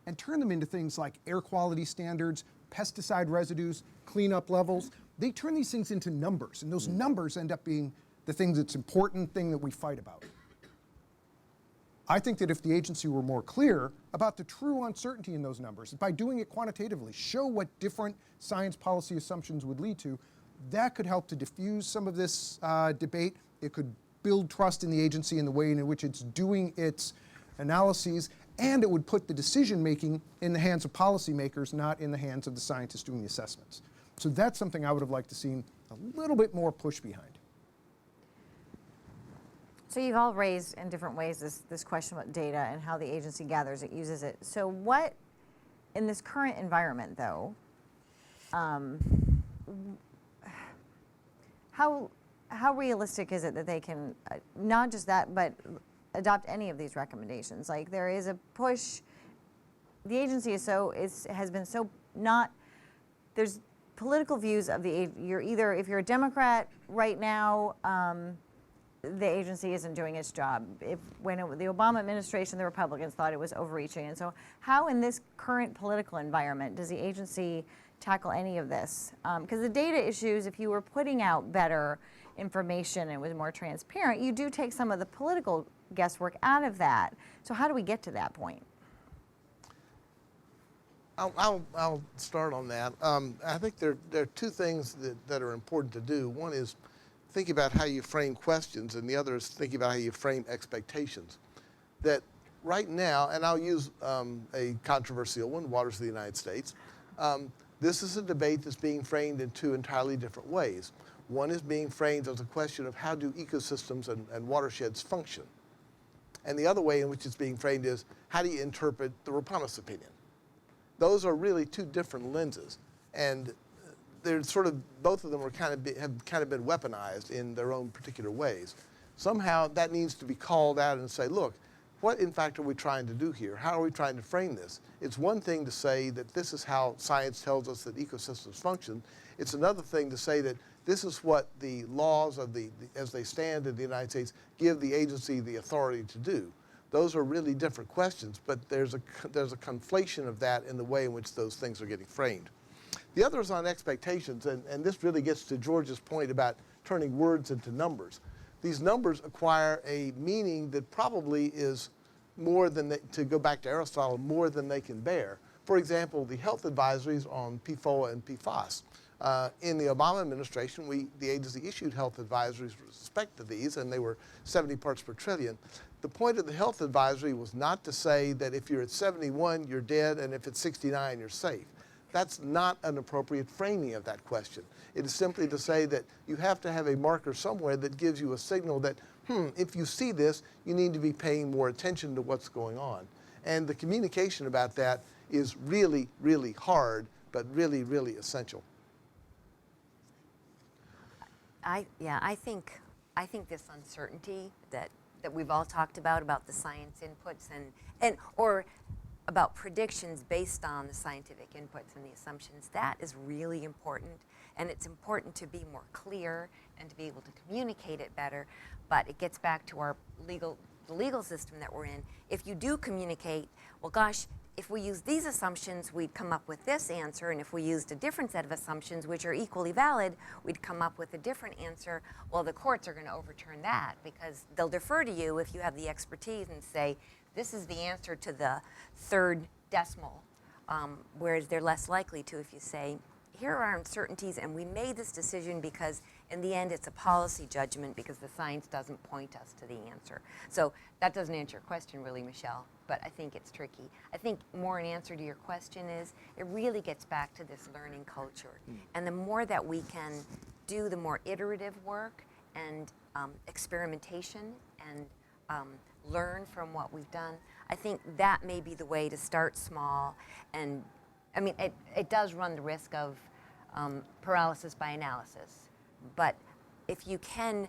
and turn them into things like air quality standards, pesticide residues, cleanup levels. They turn these things into numbers, and those numbers end up being the thing that's important thing that we fight about. I think that if the agency were more clear about the true uncertainty in those numbers, by doing it quantitatively, show what different science policy assumptions would lead to, that could help to diffuse some of this debate. It could build trust in the agency in the way in which it's doing its analyses, and it would put the decision-making in the hands of policymakers, not in the hands of the scientists doing the assessments. So that's something I would have liked to see a little bit more push behind. So you've all raised in different ways this question about data and how the agency gathers it, uses it. So what, in this current environment though, how realistic is it that they can, not just that, but adopt any of these recommendations? Like there is a push, the agency has been so not, there's political views of you're either, if you're a Democrat right now, the agency isn't doing its job. When the Obama administration, the Republicans thought it was overreaching. And so how in this current political environment does the agency tackle any of this? Because the data issues, if you were putting out better information and was more transparent, you do take some of the political guesswork out of that. So how do we get to that point? I'll start on that. I think there are two things that are important to do. One is thinking about how you frame questions, and the other is thinking about how you frame expectations. That right now, and I'll use a controversial one, waters of the United States. This is a debate that's being framed in two entirely different ways. One is being framed as a question of how do ecosystems and watersheds function. And the other way in which it's being framed is how do you interpret the Rapanos opinion? Those are really two different lenses. And they're sort of, both of them have kind of been weaponized in their own particular ways. Somehow that needs to be called out and say, look, what in fact are we trying to do here? How are we trying to frame this? It's one thing to say that this is how science tells us that ecosystems function. It's another thing to say that this is what the laws of as they stand in the United States give the agency the authority to do. Those are really different questions, but there's a conflation of that in the way in which those things are getting framed. The other is on expectations, and this really gets to George's point about turning words into numbers. These numbers acquire a meaning that probably is more than, to go back to Aristotle, more than they can bear. For example, the health advisories on PFOA and PFAS. In the Obama administration, the agency issued health advisories with respect to these, and they were 70 parts per trillion. The point of the health advisory was not to say that if you're at 71, you're dead, and if it's 69, you're safe. That's not an appropriate framing of that question. It is simply to say that you have to have a marker somewhere that gives you a signal that, if you see this, you need to be paying more attention to what's going on. And the communication about that is really, really hard, but really, really essential. I think this uncertainty that we've all talked about the science inputs or about predictions based on the scientific inputs and the assumptions, that is really important. And it's important to be more clear and to be able to communicate it better. But it gets back to the legal system that we're in. If you do communicate, well, gosh, if we use these assumptions, we'd come up with this answer, and if we used a different set of assumptions, which are equally valid, we'd come up with a different answer. Well, the courts are going to overturn that because they'll defer to you if you have the expertise and say, this is the answer to the third decimal, whereas they're less likely to if you say, here are our uncertainties, and we made this decision because in the end it's a policy judgment because the science doesn't point us to the answer. So that doesn't answer your question really, Michelle, but I think it's tricky. I think more an answer to your question is it really gets back to this learning culture. And the more that we can do the more iterative work and experimentation and learn from what we've done, I think that may be the way to start small. And I mean, it does run the risk of paralysis by analysis. But if you can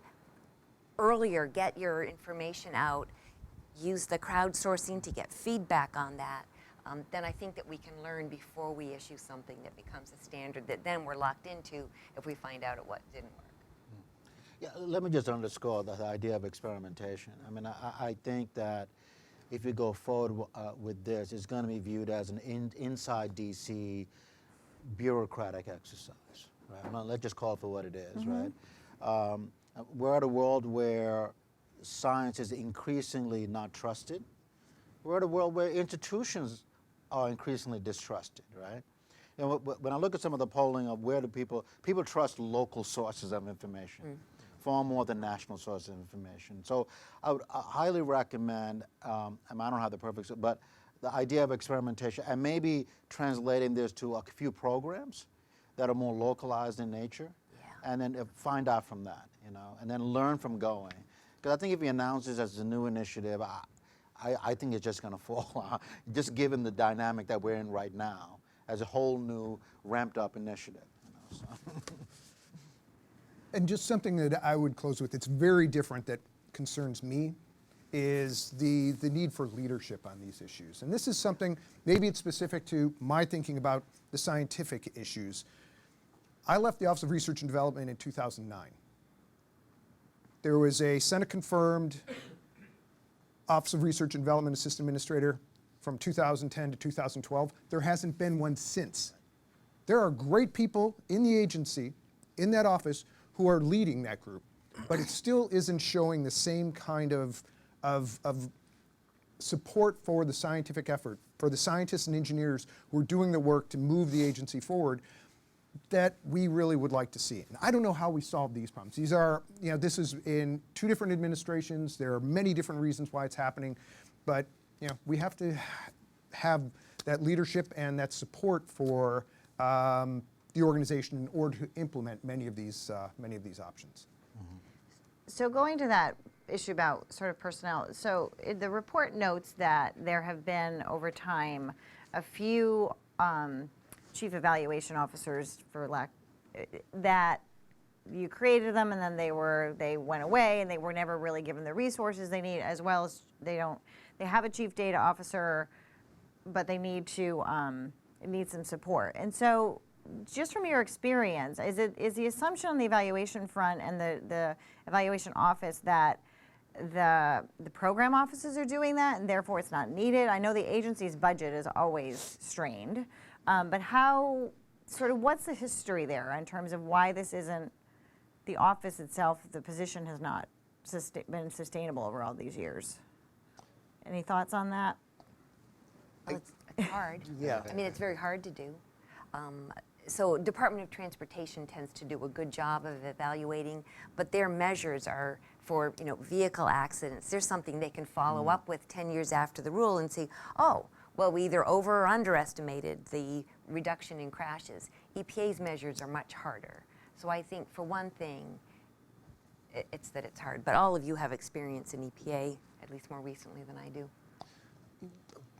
earlier get your information out, use the crowdsourcing to get feedback on that, then I think that we can learn before we issue something that becomes a standard that then we're locked into if we find out what didn't work. Yeah, let me just underscore the idea of experimentation. I mean, I think that if you go forward with this, it's going to be viewed as an inside DC bureaucratic exercise, right? Well, let's just call it for what it is, right? We're at a world where science is increasingly not trusted. We're at a world where institutions are increasingly distrusted, right? You know, when I look at some of the polling of where do people trust local sources of information far more than national sources of information. So I would highly recommend, and I don't have the perfect, but the idea of experimentation and maybe translating this to a few programs that are more localized in nature, and then find out from that, you know, and then learn from going. Because I think if you announce this as a new initiative, I think it's just going to fall out, just given the dynamic that we're in right now, as a whole new ramped up initiative. You know, so. And just something that I would close with, it's very different that concerns me, is the need for leadership on these issues. And this is something, maybe it's specific to my thinking about the scientific issues. I left the Office of Research and Development in 2009. There was a Senate-confirmed Office of Research and Development Assistant Administrator from 2010 to 2012. There hasn't been one since. There are great people in the agency, in that office, who are leading that group, but it still isn't showing the same kind of support for the scientific effort, for the scientists and engineers who are doing the work to move the agency forward that we really would like to see. And I don't know how we solve these problems. These are, you know, this is in 2 different administrations. There are many different reasons why it's happening, but you know, we have to have that leadership and that support for the organization in order to implement many of these options. So going to that issue about sort of personnel, so the report notes that there have been over time a few chief evaluation officers, for lack, that you created them and then they went away and they were never really given the resources they need, as well as they have a chief data officer, but they need some support. And so just from your experience, is the assumption on the evaluation front and the evaluation office that the program offices are doing that and therefore it's not needed? I know the agency's budget is always strained, but what's the history there in terms of why this isn't, the office itself, the position has not been sustainable over all these years? Any thoughts on that? Well, it's hard. Yeah. I mean, it's very hard to do. So Department of Transportation tends to do a good job of evaluating, but their measures are for, you know, vehicle accidents. There's something they can follow up with 10 years after the rule and see, oh, well, we either over or underestimated the reduction in crashes. EPA's measures are much harder. So I think for one thing, it's that it's hard. But all of you have experience in EPA, at least more recently than I do.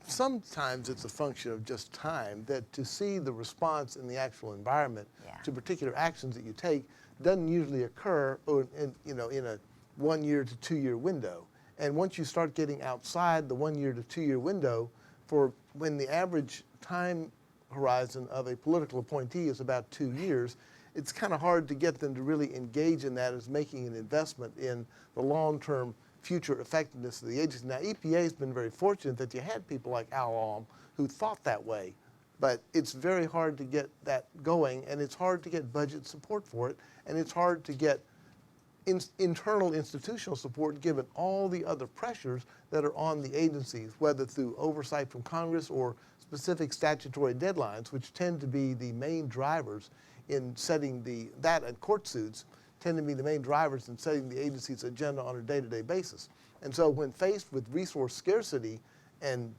Sometimes it's a function of just time, that to see the response in the actual environment to particular actions that you take doesn't usually occur in a 1 year to 2 year window. And once you start getting outside the 1 year to 2 year window, for when the average time horizon of a political appointee is about 2 years, it's kind of hard to get them to really engage in that as making an investment in the long-term future effectiveness of the agency. Now, EPA has been very fortunate that you had people like Al Alm who thought that way, but it's very hard to get that going, and it's hard to get budget support for it, and it's hard to get internal institutional support given all the other pressures that are on the agencies, whether through oversight from Congress or specific statutory deadlines, which tend to be the main drivers in setting that and court suits tend to be the main drivers in setting the agency's agenda on a day-to-day basis. And so when faced with resource scarcity and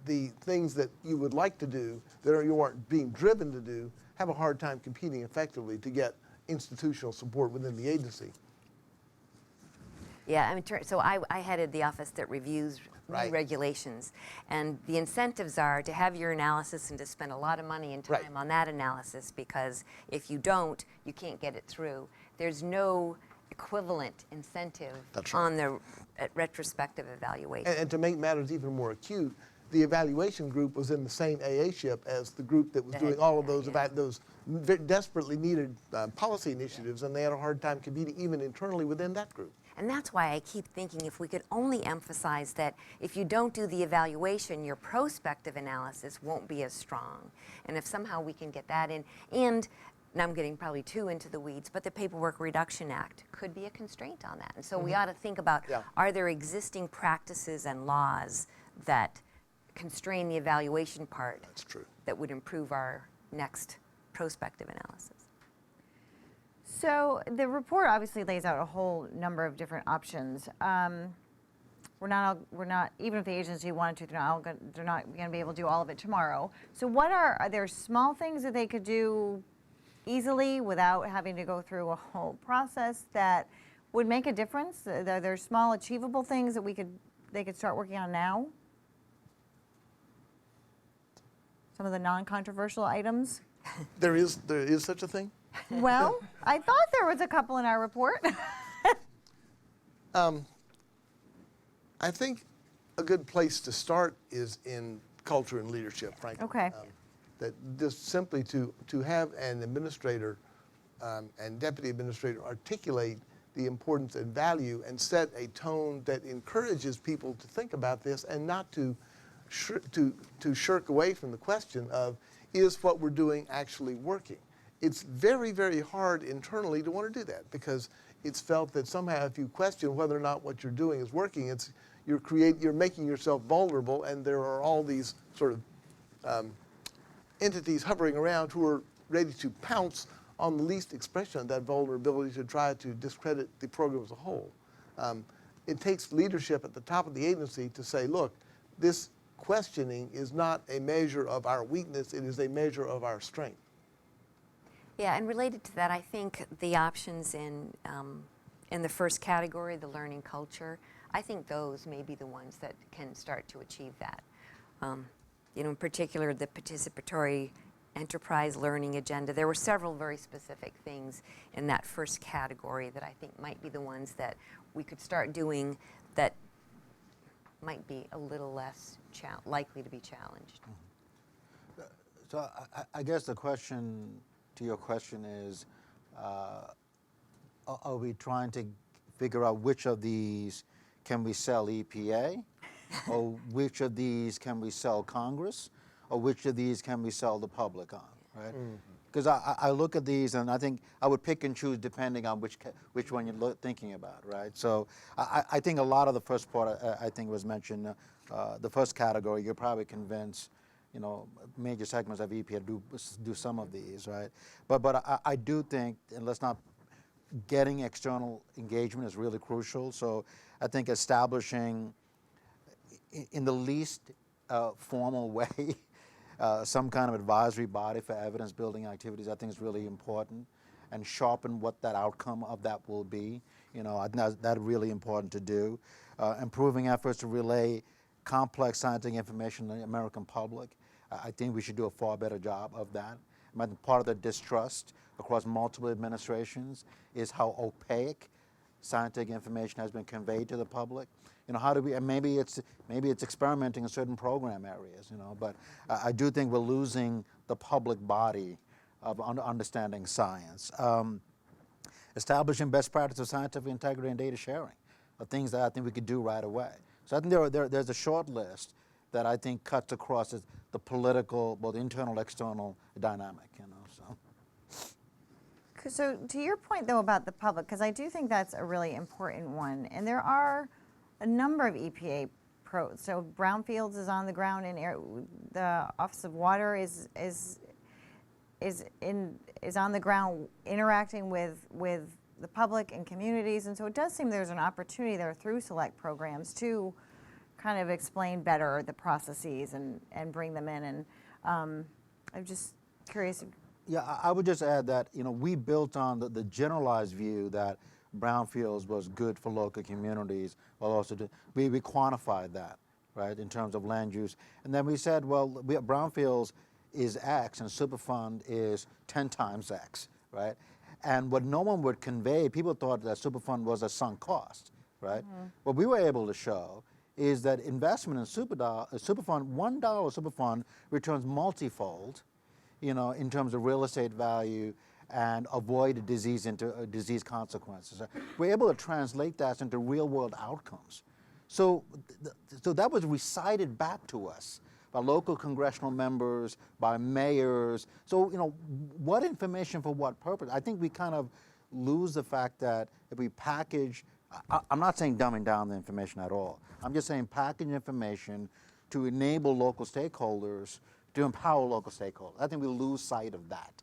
the things that you would like to do that you aren't being driven to do, have a hard time competing effectively to get institutional support within the agency. Yeah, I mean, so I headed the office that reviews Right. new regulations, and the incentives are to have your analysis and to spend a lot of money and time Right. on that analysis, because if you don't, you can't get it through. There's no equivalent incentive That's right. on the retrospective evaluation. And to make matters even more acute, the evaluation group was in the same AA-ship as the group that was That doing had- all of those, yeah. those desperately needed policy initiatives, and they had a hard time competing even internally within that group. And that's why I keep thinking if we could only emphasize that if you don't do the evaluation, your prospective analysis won't be as strong. And if somehow we can get that in, and I'm getting probably too into the weeds, but the Paperwork Reduction Act could be a constraint on that. And so we ought to think about, Yeah. are there existing practices and laws that constrain the evaluation part That's true. that would improve our next prospective analysis? So the report obviously lays out a whole number of different options. We're not, even if the agency wanted to, they're not going to be able to do all of it tomorrow. So what are there small things that they could do easily without having to go through a whole process that would make a difference? Are there small achievable things that they could start working on now? Some of the non-controversial items? There is such a thing? Well, I thought there was a couple in our report. I think a good place to start is in culture and leadership, frankly. Okay. That just simply to have an administrator and deputy administrator articulate the importance and value and set a tone that encourages people to think about this and not to shirk away from the question of, is what we're doing actually working? It's very, very hard internally to want to do that, because it's felt that somehow if you question whether or not what you're doing is working, you're making yourself vulnerable, and there are all these sort of entities hovering around who are ready to pounce on the least expression of that vulnerability to try to discredit the program as a whole. It takes leadership at the top of the agency to say, look, this questioning is not a measure of our weakness, it is a measure of our strength. Yeah, and related to that, I think the options in the first category, the learning culture, I think those may be the ones that can start to achieve that. In particular, the participatory enterprise learning agenda. There were several very specific things in that first category that I think might be the ones that we could start doing that might be a little less likely to be challenged. So I guess the question to your question is, are we trying to figure out which of these can we sell EPA, or which of these can we sell Congress, or which of these can we sell the public on, right? Because I look at these and I think I would pick and choose depending on which one you're thinking about, right? So I think a lot of the first part I think was mentioned, the first category, you're probably convinced, major segments of EPA do some of these, right? But I do think, and let's not, getting external engagement is really crucial. So I think establishing in the least formal way some kind of advisory body for evidence building activities, I think is really important, and sharpen what that outcome of that will be. I think that's really important to do. Improving efforts to relay complex scientific information to the American public. I think we should do a far better job of that. I mean, part of the distrust across multiple administrations is how opaque scientific information has been conveyed to the public. How do we? And maybe it's experimenting in certain program areas. But I do think we're losing the public body of understanding science. Establishing best practices of scientific integrity and data sharing are things that I think we could do right away. So I think there's a short list that I think cuts across the political, both internal, external dynamic. So. So to your point, though, about the public, because I do think that's a really important one, and there are a number of EPA pros. So Brownfields is on the ground in the Office of Water is on the ground interacting with the public and communities, and so it does seem there's an opportunity there through select programs to kind of explain better the processes and bring them in. And I'm just curious. Yeah, I would just add that, we built on the generalized view that brownfields was good for local communities, while also we quantified that, right, in terms of land use. And then we said, well, brownfields is X and Superfund is 10 times X, right? And what no one would convey, people thought that Superfund was a sunk cost, right? Mm-hmm. What we were able to show is that investment in Superfund, $1 Superfund returns multifold, in terms of real estate value and avoid disease consequences. We're able to translate that into real world outcomes. So that was recited back to us by local congressional members, by mayors. So, what information for what purpose? I think we kind of lose the fact that if we package, I'm not saying dumbing down the information at all. I'm just saying package information to enable local stakeholders, to empower local stakeholders. I think we lose sight of that.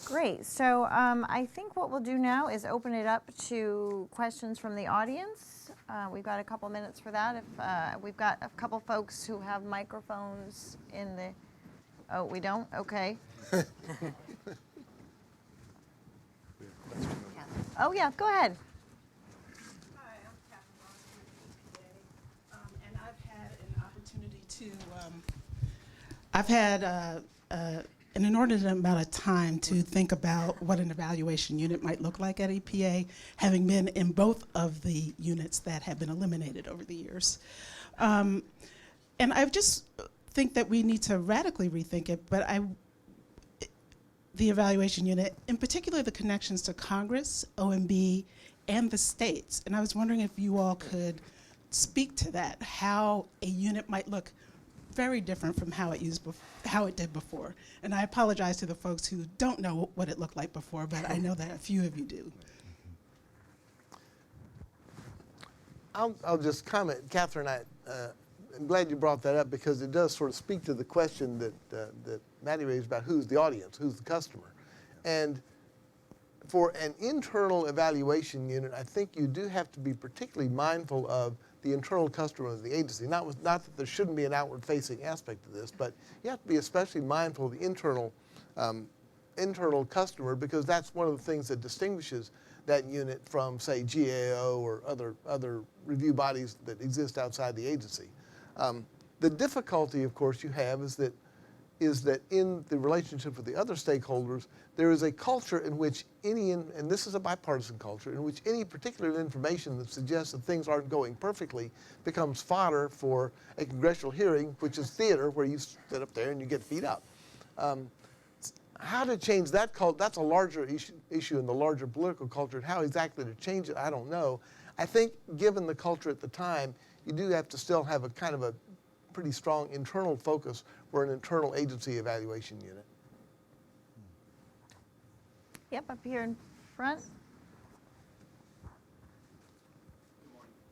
Great. So I think what we'll do now is open it up to questions from the audience. We've got a couple minutes for that. If we've got a couple folks who have microphones in the. Oh, we don't? Okay. Oh, yeah, go ahead. Hi, I'm Catherine Ross with EPA, and I've had an opportunity to, I've had an inordinate amount of time to think about what an evaluation unit might look like at EPA, having been in both of the units that have been eliminated over the years. And I just think that we need to radically rethink it, but the evaluation unit, in particular the connections to Congress, OMB, and the states. And I was wondering if you all could speak to that, how a unit might look very different from how it did before. And I apologize to the folks who don't know what it looked like before, but I know that a few of you do. I'll just comment, Catherine, I'm glad you brought that up because it does sort of speak to the question that Maddie raised about who's the audience, who's the customer. And for an internal evaluation unit, I think you do have to be particularly mindful of the internal customer of the agency. Not that there shouldn't be an outward-facing aspect to this, but you have to be especially mindful of the internal customer because that's one of the things that distinguishes that unit from, say, GAO or other review bodies that exist outside the agency. The difficulty, of course, you have is that in the relationship with the other stakeholders, there is a culture in which and this is a bipartisan culture, in which any particular information that suggests that things aren't going perfectly becomes fodder for a congressional hearing, which is theater, where you sit up there and you get beat up. How to change that culture, that's a larger issue in the larger political culture, and how exactly to change it, I don't know. I think given the culture at the time, you do have to still have a kind of a pretty strong internal focus for an internal agency evaluation unit. Yep, up here in front.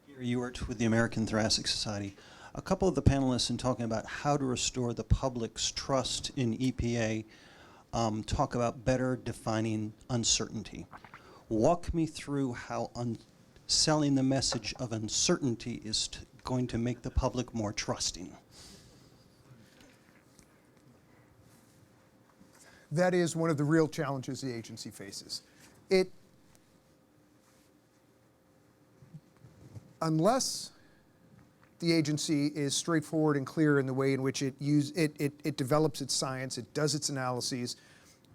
Gary Ewart with the American Thoracic Society. A couple of the panelists in talking about how to restore the public's trust in EPA talk about better defining uncertainty. Walk me through how selling the message of uncertainty is going to make the public more trusting. That is one of the real challenges the agency faces. Unless the agency is straightforward and clear in the way in which it develops its science, it does its analyses,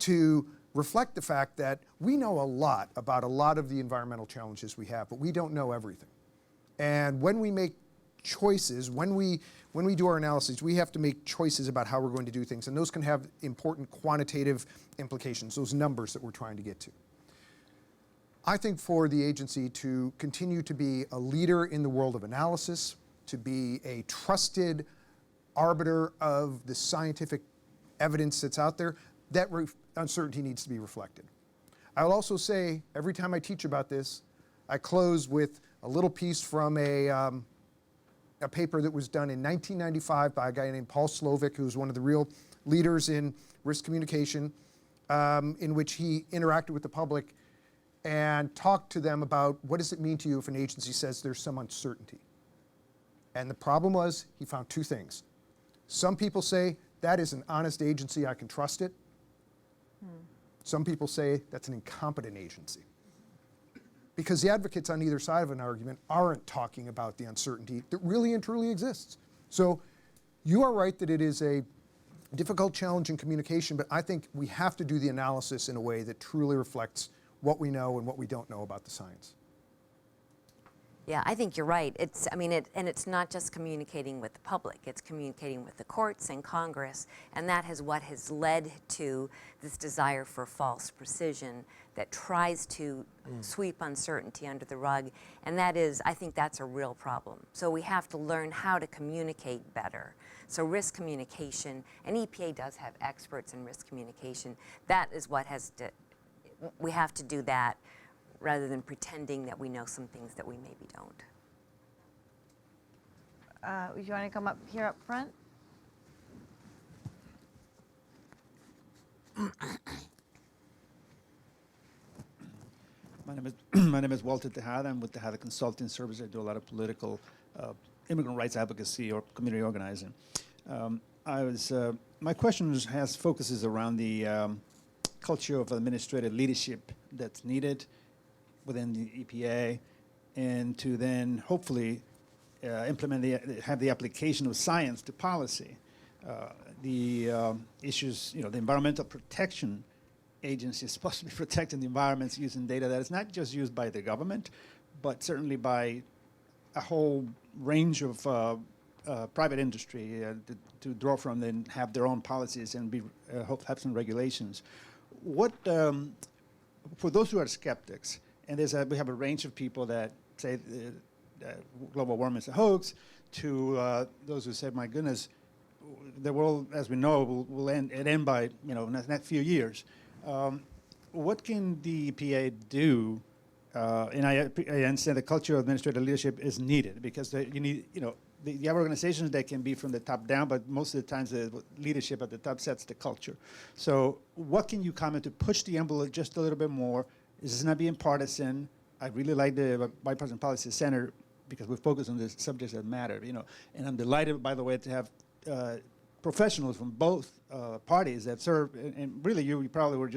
to reflect the fact that we know a lot about a lot of the environmental challenges we have, but we don't know everything. And when we make choices, when we do our analyses, we have to make choices about how we're going to do things, and those can have important quantitative implications, those numbers that we're trying to get to. I think for the agency to continue to be a leader in the world of analysis, to be a trusted arbiter of the scientific evidence that's out there, that uncertainty needs to be reflected. I'll also say, every time I teach about this, I close with a little piece from a paper that was done in 1995 by a guy named Paul Slovic, who's one of the real leaders in risk communication, in which he interacted with the public and talked to them about what does it mean to you if an agency says there's some uncertainty. And the problem was, he found two things. Some people say, that is an honest agency, I can trust it. Some people say that's an incompetent agency. Because the advocates on either side of an argument aren't talking about the uncertainty that really and truly exists. So you are right that it is a difficult challenge in communication, but I think we have to do the analysis in a way that truly reflects what we know and what we don't know about the science. Yeah, I think you're right. And it's not just communicating with the public. It's communicating with the courts and Congress, and that is what has led to this desire for false precision that tries to sweep uncertainty under the rug. And that is, I think that's a real problem. So we have to learn how to communicate better. So risk communication, and EPA does have experts in risk communication. That is what we have to do that, rather than pretending that we know some things that we maybe don't. You want to come up here up front? My name is Walter Tejada. I'm with Tejada Consulting Service. I do a lot of political immigrant rights advocacy or community organizing. My question focuses around the culture of administrative leadership that's needed within the EPA, and to then hopefully have the application of science to policy. The issues, the Environmental Protection Agency is supposed to be protecting the environments using data that is not just used by the government, but certainly by a whole range of private industry to draw from and have their own policies and have some regulations. What, for those who are skeptics, and we have a range of people that say global warming is a hoax, to those who say, my goodness, the world, as we know, will end by in the next few years. What can the EPA do? And I understand the culture of administrative leadership is needed, because you need, you have organizations that can be from the top down, but most of the times the leadership at the top sets the culture. So what can you comment to push the envelope just a little bit more? This is not being partisan. I really like the Bipartisan Policy Center because we focus on the subjects that matter, And I'm delighted, by the way, to have professionals from both parties that serve. And really, you probably were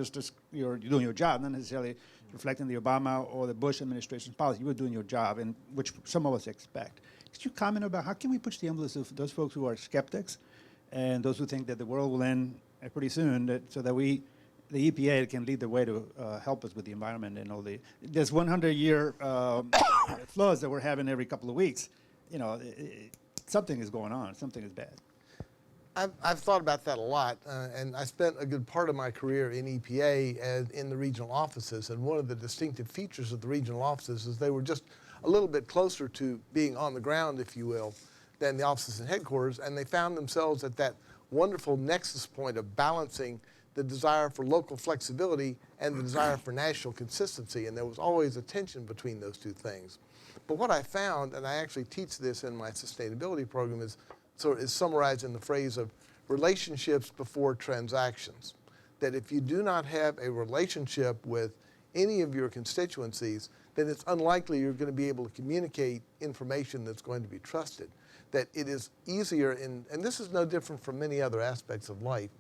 you're doing your job, not necessarily reflecting the Obama or the Bush administration's policy. You were doing your job, and which some of us expect. Could you comment about how can we push the envelope of those folks who are skeptics and those who think that the world will end pretty soon, so that the EPA can lead the way to help us with the environment and all there's 100-year floods that we're having every couple of weeks. Something is going on. Something is bad. I've thought about that a lot, and I spent a good part of my career in EPA in the regional offices, and one of the distinctive features of the regional offices is they were just a little bit closer to being on the ground, if you will, than the offices and headquarters, and they found themselves at that wonderful nexus point of balancing the desire for local flexibility and the desire for national consistency, and there was always a tension between those two things. But what I found, and I actually teach this in my sustainability program, is summarized in the phrase of relationships before transactions. That if you do not have a relationship with any of your constituencies, then it's unlikely you're going to be able to communicate information that's going to be trusted. That it is easier, and this is no different from many other aspects of life,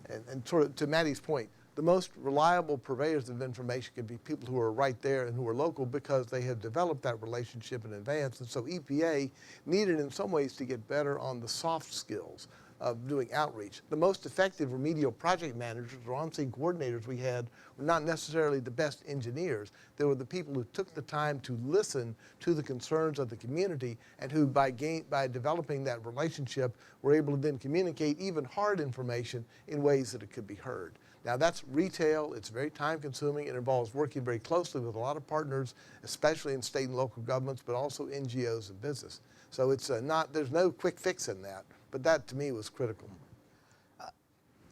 and to Maddie's point, the most reliable purveyors of information can be people who are right there and who are local because they have developed that relationship in advance. And so EPA needed in some ways to get better on the soft skills of doing outreach. The most effective remedial project managers or on-scene coordinators we had were not necessarily the best engineers. They were the people who took the time to listen to the concerns of the community and who by developing that relationship were able to then communicate even hard information in ways that it could be heard. Now that's retail, it's very time consuming, it involves working very closely with a lot of partners, especially in state and local governments, but also NGOs and business. So it's there's no quick fix in that, but that to me was critical.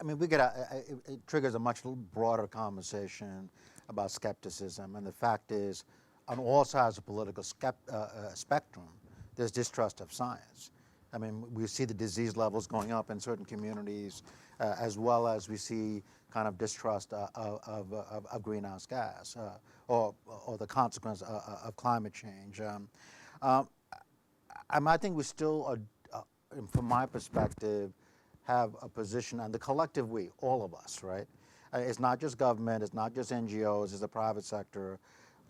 I mean, it triggers a much broader conversation about skepticism, and the fact is, on all sides of the political spectrum, there's distrust of science. I mean, we see the disease levels going up in certain communities, as well as we see kind of distrust of greenhouse gas or the consequence of climate change. I think we still, from my perspective, have a position, and the collective we, all of us, right? It's not just government, it's not just NGOs, it's the private sector,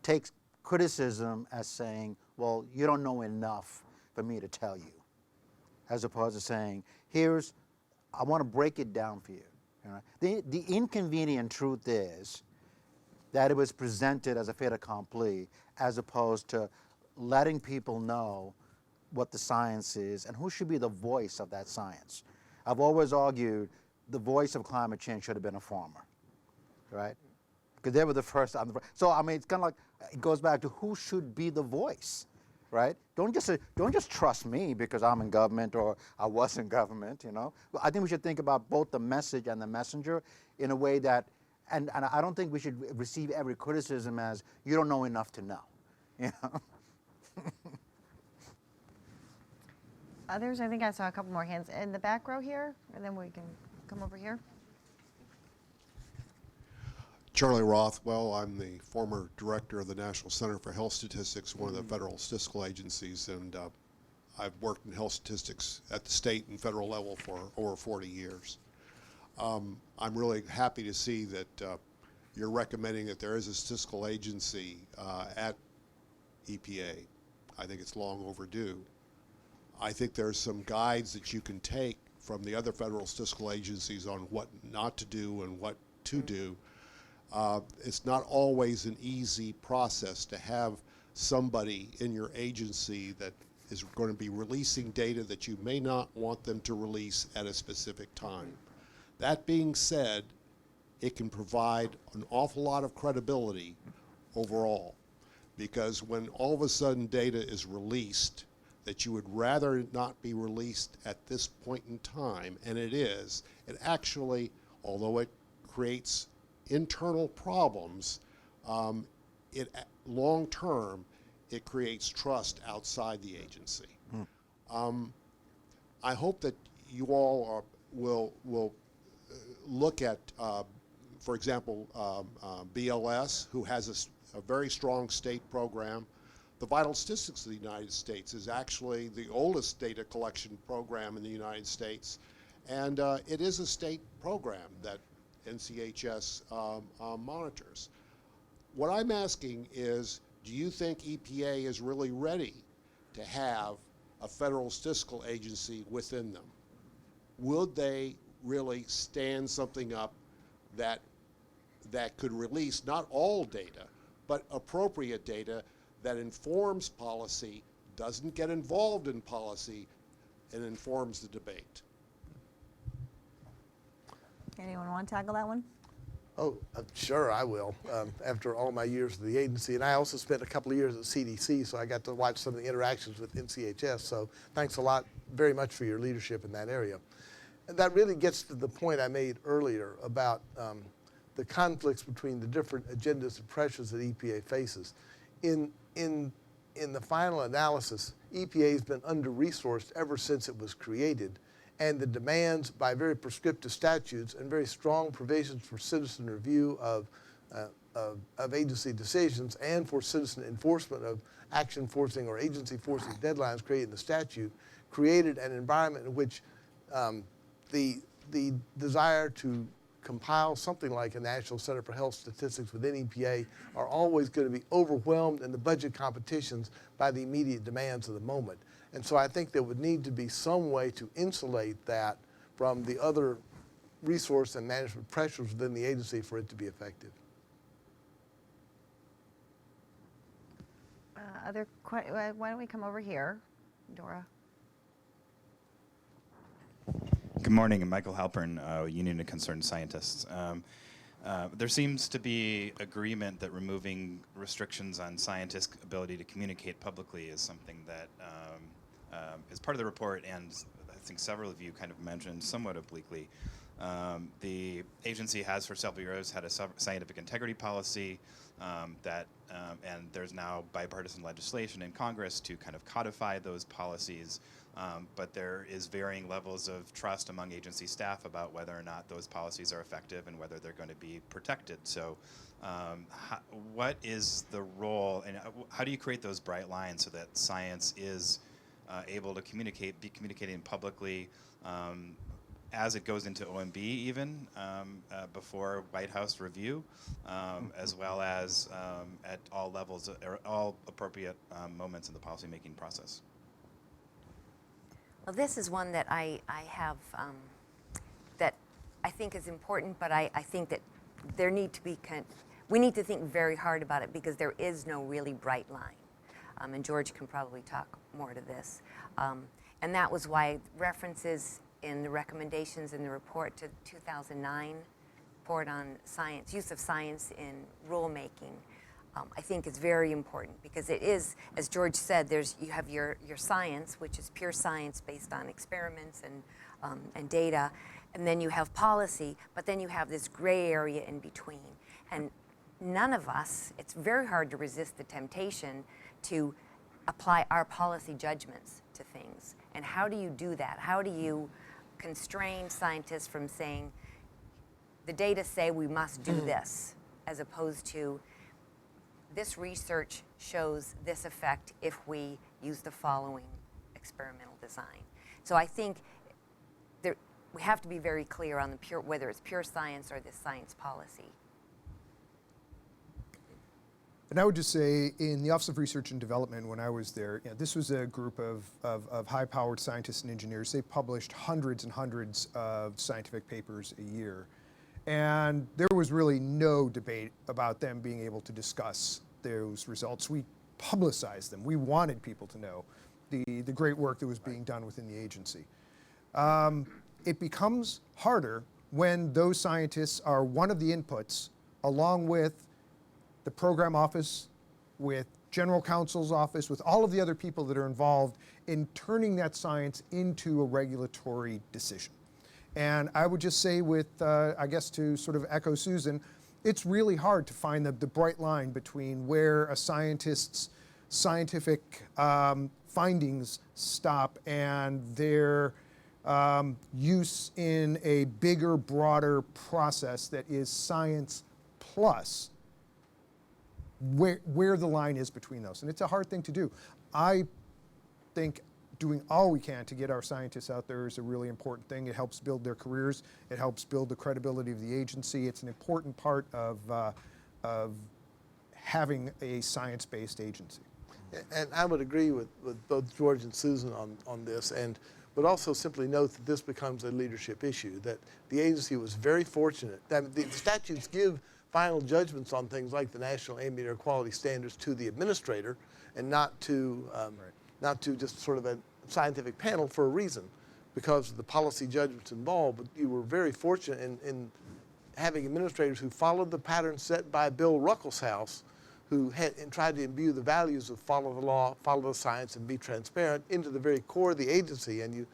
takes criticism as saying, well, you don't know enough for me to tell you, as opposed to saying, I want to break it down for you. The inconvenient truth is that it was presented as a fait accompli, as opposed to letting people know what the science is and who should be the voice of that science. I've always argued the voice of climate change should have been a farmer, right? Because they were the first on the. So I mean, it's kind of like it goes back to who should be the voice, right? Don't just trust me because I'm in government or I was in government. I think we should think about both the message and the messenger in a way that, and I don't think we should receive every criticism as you don't know enough to know, Others, I think I saw a couple more hands in the back row here, and then we can come over here. Charlie Rothwell, I'm the former director of the National Center for Health Statistics, one of the federal statistical agencies, and I've worked in health statistics at the state and federal level for over 40 years. I'm really happy to see that you're recommending that there is a statistical agency at EPA. I think it's long overdue. I think there's some guides that you can take from the other federal statistical agencies on what not to do and what to do. It's not always an easy process to have somebody in your agency that is going to be releasing data that you may not want them to release at a specific time. That being said, it can provide an awful lot of credibility overall, because when all of a sudden data is released that you would rather not be released at this point in time, and it is, it actually, although it creates internal problems, long term, it creates trust outside the agency. I hope that you all will look at, for example, BLS, who has a very strong state program. The Vital Statistics of the United States is actually the oldest data collection program in the United States, and it is a state program that NCHS monitors. What I'm asking is, do you think EPA is really ready to have a federal statistical agency within them? Would they really stand something up that could release not all data, but appropriate data that informs policy, doesn't get involved in policy, and informs the debate? Anyone want to tackle that one? Oh, sure, I will. After all my years at the agency, and I also spent a couple of years at CDC, so I got to watch some of the interactions with NCHS. So thanks a lot, very much for your leadership in that area. And that really gets to the point I made earlier about the conflicts between the different agendas and pressures that EPA faces. In the final analysis, EPA has been under-resourced ever since it was created, and the demands by very prescriptive statutes and very strong provisions for citizen review of agency decisions and for citizen enforcement of action forcing or agency forcing deadlines created in the statute created an environment in which the desire to compile something like a National Center for Health Statistics within EPA are always going to be overwhelmed in the budget competitions by the immediate demands of the moment. And so I think there would need to be some way to insulate that from the other resource and management pressures within the agency for it to be effective. Why don't we come over here, Dora? Good morning, I'm Michael Halpern, Union of Concerned Scientists. There seems to be agreement that removing restrictions on scientists' ability to communicate publicly is something that is part of the report, and I think several of you kind of mentioned somewhat obliquely. The agency has for several years had a scientific integrity policy and there's now bipartisan legislation in Congress to kind of codify those policies. But there is varying levels of trust among agency staff about whether or not those policies are effective and whether they're going to be protected. So what is the role, and how do you create those bright lines so that science is able to be communicating publicly as it goes into OMB even before White House review, as well as at all levels, or all appropriate moments in the policymaking process? Well, this is one that I have that I think is important, but I think that there need to be we need to think very hard about it because there is no really bright line. And George can probably talk more to this. And that was why references in the recommendations in the report to 2009 report on science, use of science in rulemaking, I think is very important because it is, as George said, you have your science, which is pure science based on experiments and data, and then you have policy, but then you have this gray area in between. And none of us, it's very hard to resist the temptation to apply our policy judgments to things. And how do you do that? How do you constrain scientists from saying, the data say we must do this, as opposed to, this research shows this effect if we use the following experimental design. So I think we have to be very clear on whether it's pure science or this science policy. And I would just say, in the Office of Research and Development, when I was there, this was a group of high-powered scientists and engineers. They published hundreds and hundreds of scientific papers a year. And there was really no debate about them being able to discuss those results. We publicized them. We wanted people to know the great work that was being done within the agency. It becomes harder when those scientists are one of the inputs, along with the program office, with general counsel's office, with all of the other people that are involved in turning that science into a regulatory decision. And I would just say I guess to sort of echo Susan, it's really hard to find the bright line between where a scientist's scientific findings stop and their use in a bigger, broader process that is science plus, where the line is between those. And it's a hard thing to do. I think doing all we can to get our scientists out there is a really important thing. It helps build their careers. It helps build the credibility of the agency. It's an important part of having a science-based agency. And I would agree with both George and Susan on this, and would also simply note that this becomes a leadership issue, that the agency was very fortunate. That the statutes give final judgments on things like the National Ambient Air Quality Standards to the administrator and not to just sort of a scientific panel for a reason, because of the policy judgments involved. But you were very fortunate in having administrators who followed the pattern set by Bill Ruckelshaus, who tried to imbue the values of follow the law, follow the science, and be transparent into the very core of the agency. And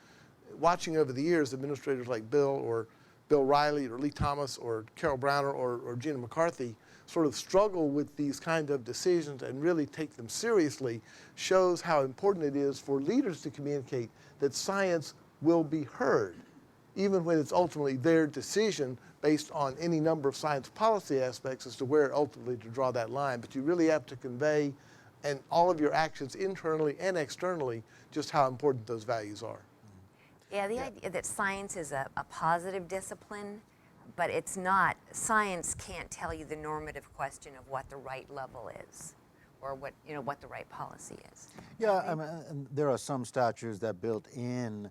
watching over the years, administrators like Bill or Bill Riley or Lee Thomas or Carol Browner or Gina McCarthy sort of struggle with these kind of decisions and really take them seriously, shows how important it is for leaders to communicate that science will be heard, even when it's ultimately their decision based on any number of science policy aspects as to where ultimately to draw that line. But you really have to convey, and all of your actions internally and externally, just how important those values are. Yeah, the idea that science is a positive discipline, but it's not. Science can't tell you the normative question of what the right level is, or what the right policy is. Yeah, I mean, and there are some statutes that built in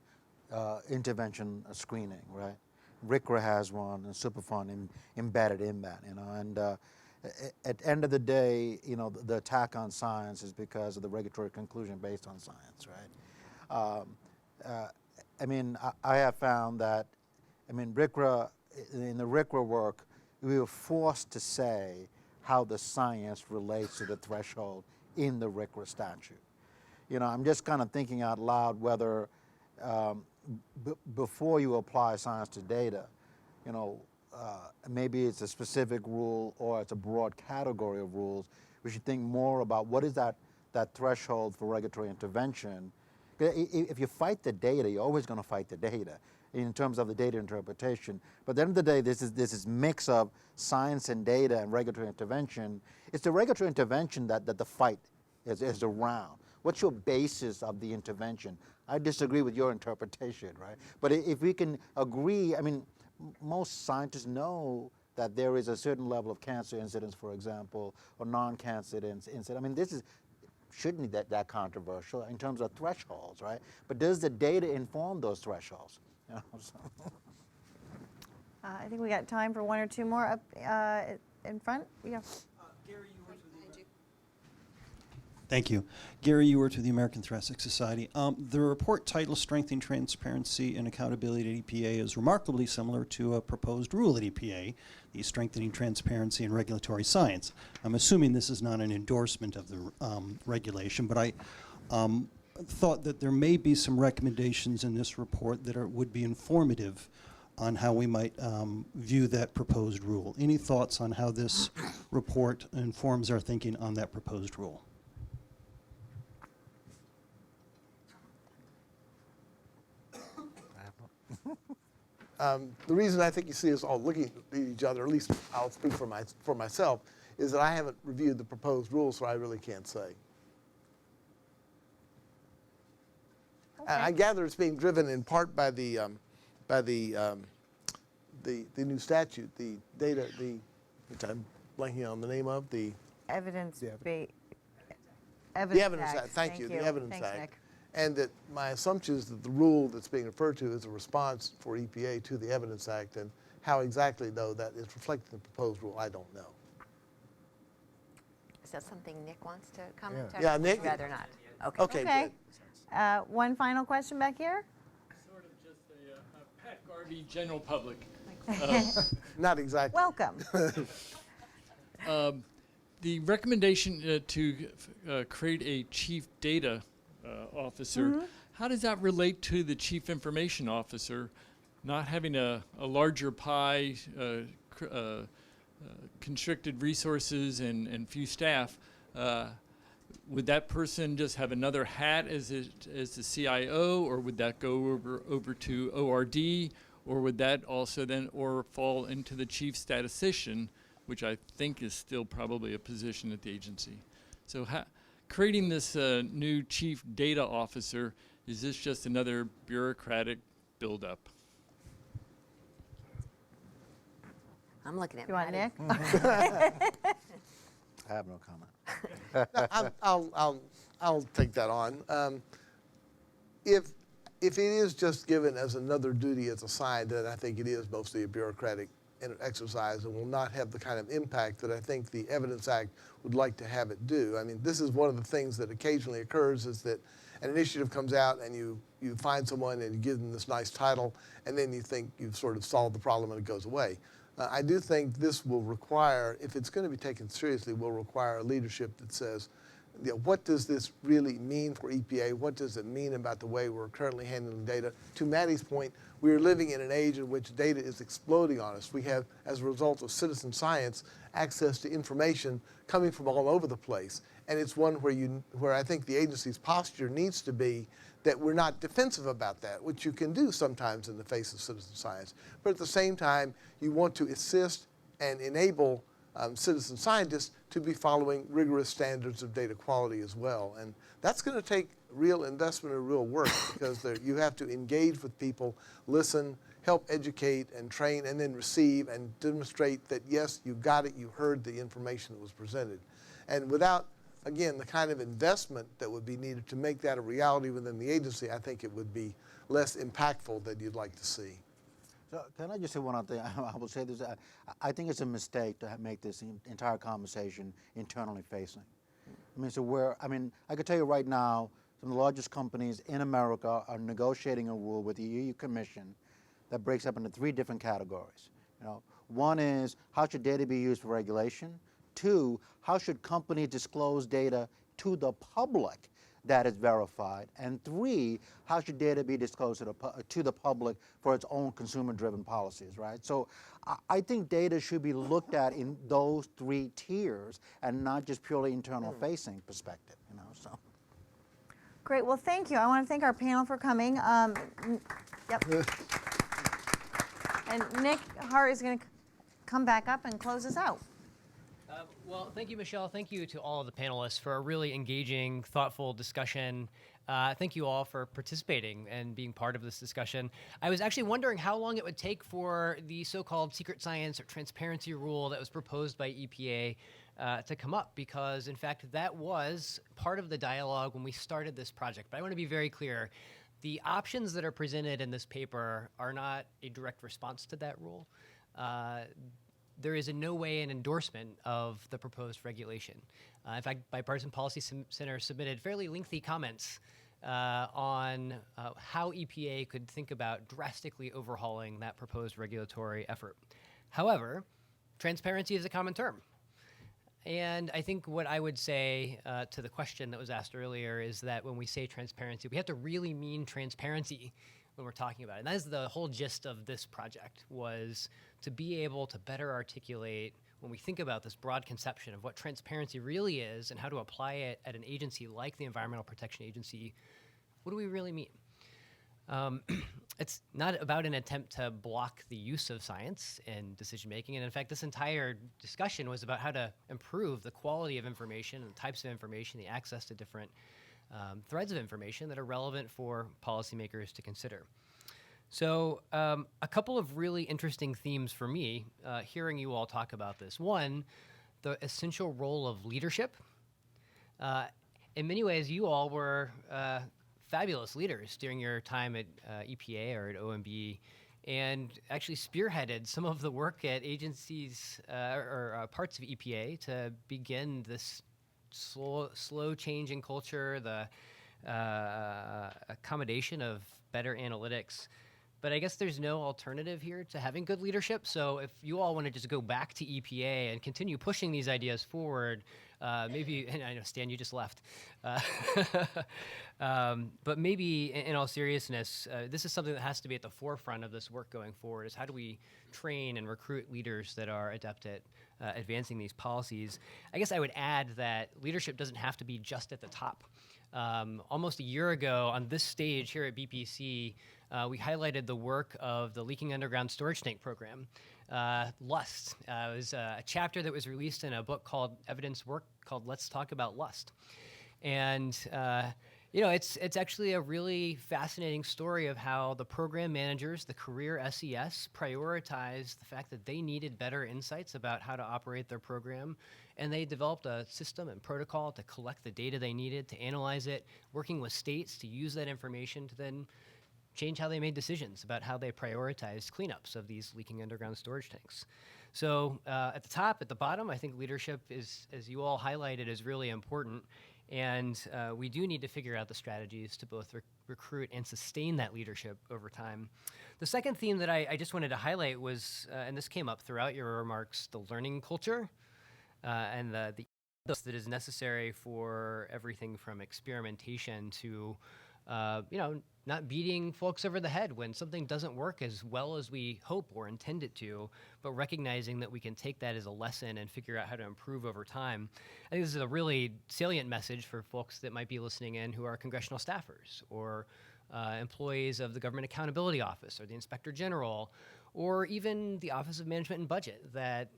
intervention screening, right? RCRA has one, and Superfund embedded in that, And at the end of the day, the attack on science is because of the regulatory conclusion based on science, right? I have found that, RCRA, in the RCRA work, we were forced to say how the science relates to the threshold in the RCRA statute. I'm just kind of thinking out loud whether before you apply science to data, maybe it's a specific rule or it's a broad category of rules. We should think more about what is that threshold for regulatory intervention. If you fight the data, you're always going to fight the data in terms of the data interpretation. But at the end of the day, this is mix of science and data and regulatory intervention. It's the regulatory intervention that the fight is around. What's your basis of the intervention? I disagree with your interpretation, right? But if we can agree, I mean, most scientists know that there is a certain level of cancer incidence, for example, or non-cancer incidence. I mean, this shouldn't be that controversial in terms of thresholds, right? But does the data inform those thresholds? I think we got time for one or two more up in front. Yeah. Thank you. Gary Ewert with the American Thoracic Society. The report title, Strengthening Transparency and Accountability at EPA, is remarkably similar to a proposed rule at EPA, the Strengthening Transparency and Regulatory Science. I'm assuming this is not an endorsement of the regulation, but I thought that there may be some recommendations in this report that would be informative on how we might view that proposed rule. Any thoughts on how this report informs our thinking on that proposed rule? The reason I think you see us all looking at each other, at least I'll speak for myself, is that I haven't reviewed the proposed rules, so I really can't say. Okay. I gather it's being driven in part by the new statute, the data, which I'm blanking on the name of, the Evidence-based. Evidence Act. Thank you. The Evidence Act. Nick. And that my assumption is that the rule that's being referred to is a response for EPA to the Evidence Act, and how exactly, though, that is reflected in the proposed rule, I don't know. Is that something Nick wants to comment on? Yeah, Nick. I'd rather not. Okay. Okay. Good. One final question back here. Sort of just a Pat Garvey, general public. Not exactly. Welcome. The recommendation to create a chief data officer, how does that relate to the chief information officer not having a larger pie, constricted resources and few staff? Would that person just have another hat as the CIO, or would that go over to ORD, or would that also then fall into the chief statistician, which I think is still probably a position at the agency? So creating this new chief data officer, is this just another bureaucratic buildup? I'm looking at You want Nick? I have no comment. I'll take that on. If it is just given as another duty as a side, then I think it is mostly a bureaucratic exercise and will not have the kind of impact that I think the Evidence Act would like to have it do. I mean, this is one of the things that occasionally occurs, is that an initiative comes out and you find someone and you give them this nice title, and then you think you've sort of solved the problem and it goes away. I do think this will require, if it's going to be taken seriously, will require a leadership that says, what does this really mean for EPA? What does it mean about the way we're currently handling data? To Maddie's point, we are living in an age in which data is exploding on us. We have, as a result of citizen science, access to information coming from all over the place. And it's one where I think the agency's posture needs to be that we're not defensive about that, which you can do sometimes in the face of citizen science. But at the same time, you want to assist and enable citizen scientists to be following rigorous standards of data quality as well. And that's going to take real investment and real work, because you have to engage with people, listen, help educate and train, and then receive and demonstrate that, yes, you got it, you heard the information that was presented. And without, again, the kind of investment that would be needed to make that a reality within the agency, I think it would be less impactful than you'd like to see. So can I just say one other thing? I will say this. I think it's a mistake to make this entire conversation internally facing. I mean, I could tell you right now, some of the largest companies in America are negotiating a rule with the EU Commission that breaks up into 3 different categories. One is, how should data be used for regulation? 2, how should companies disclose data to the public? that is verified? And 3, how should data be disclosed to the public for its own consumer-driven policies, right? So I think data should be looked at in those 3 tiers and not just purely internal-facing perspective, you know, so. Great, well, thank you. I want to thank our panel for coming. Yep. And Nick Hart is going to come back up and close us out. Well, thank you, Michelle. Thank you to all of the panelists for a really engaging, thoughtful discussion. Thank you all for participating and being part of this discussion. I was actually wondering how long it would take for the so-called secret science or transparency rule that was proposed by EPA to come up, because, in fact, that was part of the dialogue when we started this project. But I want to be very clear. The options that are presented in this paper are not a direct response to that rule. There is in no way an endorsement of the proposed regulation. In fact, Bipartisan Policy Center submitted fairly lengthy comments on how EPA could think about drastically overhauling that proposed regulatory effort. However, transparency is a common term. And I think what I would say to the question that was asked earlier is that when we say transparency, we have to really mean transparency when we're talking about it. And that is the whole gist of this project, was to be able to better articulate, when we think about this broad conception of what transparency really is and how to apply it at an agency like the Environmental Protection Agency, what do we really mean? It's not about an attempt to block the use of science in decision-making. And in fact, this entire discussion was about how to improve the quality of information and the types of information, the access to different threads of information that are relevant for policymakers to consider. So a couple of really interesting themes for me, hearing you all talk about this. One, the essential role of leadership. In many ways, you all were fabulous leaders during your time at EPA or at OMB, and actually spearheaded some of the work at agencies or parts of EPA to begin this slow change in culture, the accommodation of better analytics. But I guess there's no alternative here to having good leadership. So if you all want to just go back to EPA and continue pushing these ideas forward, maybe, and I know, Stan, you just left. But maybe, in all seriousness, this is something that has to be at the forefront of this work going forward, is how do we train and recruit leaders that are adept at advancing these policies. I guess I would add that leadership doesn't have to be just at the top. Almost a year ago on this stage here at BPC, we highlighted the work of the Leaking Underground Storage Tank Program, LUST. It was a chapter that was released in a book called Evidence Work called Let's Talk About LUST. And you know, it's actually a really fascinating story of how the program managers, the career SES, prioritized the fact that they needed better insights about how to operate their program. And they developed a system and protocol to collect the data they needed, to analyze it, working with states to use that information to then change how they made decisions about how they prioritized cleanups of these leaking underground storage tanks. So at the top, at the bottom, I think leadership is, as you all highlighted, is really important. And we do need to figure out the strategies to both recruit and sustain that leadership over time. The second theme that I just wanted to highlight was, and this came up throughout your remarks, the learning culture and the ethos that is necessary for everything from experimentation to, you know, not beating folks over the head when something doesn't work as well as we hope or intend it to, but recognizing that we can take that as a lesson and figure out how to improve over time. I think this is a really salient message for folks that might be listening in who are congressional staffers or employees of the Government Accountability Office or the Inspector General, or even the Office of Management and Budget, that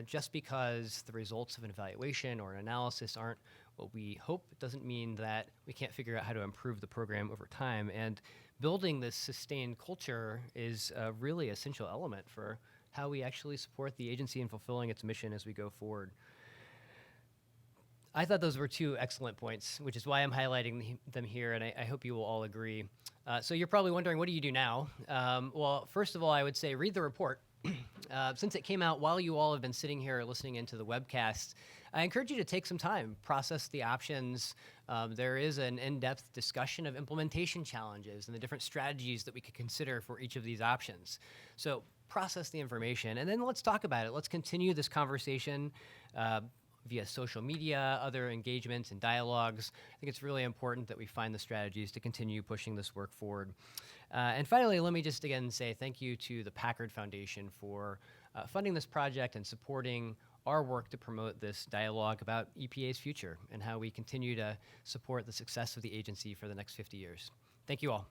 just because the results of an evaluation or an analysis aren't what we hope, it doesn't mean that we can't figure out how to improve the program over time. And building this sustained culture is a really essential element for how we actually support the agency in fulfilling its mission as we go forward. I thought those were two excellent points, which is why I'm highlighting them here, and I hope you will all agree. So you're probably wondering, what do you do now? Well, first of all, I would say read the report. Since it came out while you all have been sitting here listening into the webcast, I encourage you to take some time, process the options. There is an in-depth discussion of implementation challenges and the different strategies that we could consider for each of these options. So process the information, and then let's talk about it. Let's continue this conversation via social media, other engagements and dialogues. I think it's really important that we find the strategies to continue pushing this work forward. And finally, let me just again say thank you to the Packard Foundation for funding this project and supporting our work to promote this dialogue about EPA's future and how we continue to support the success of the agency for the next 50 years. Thank you all.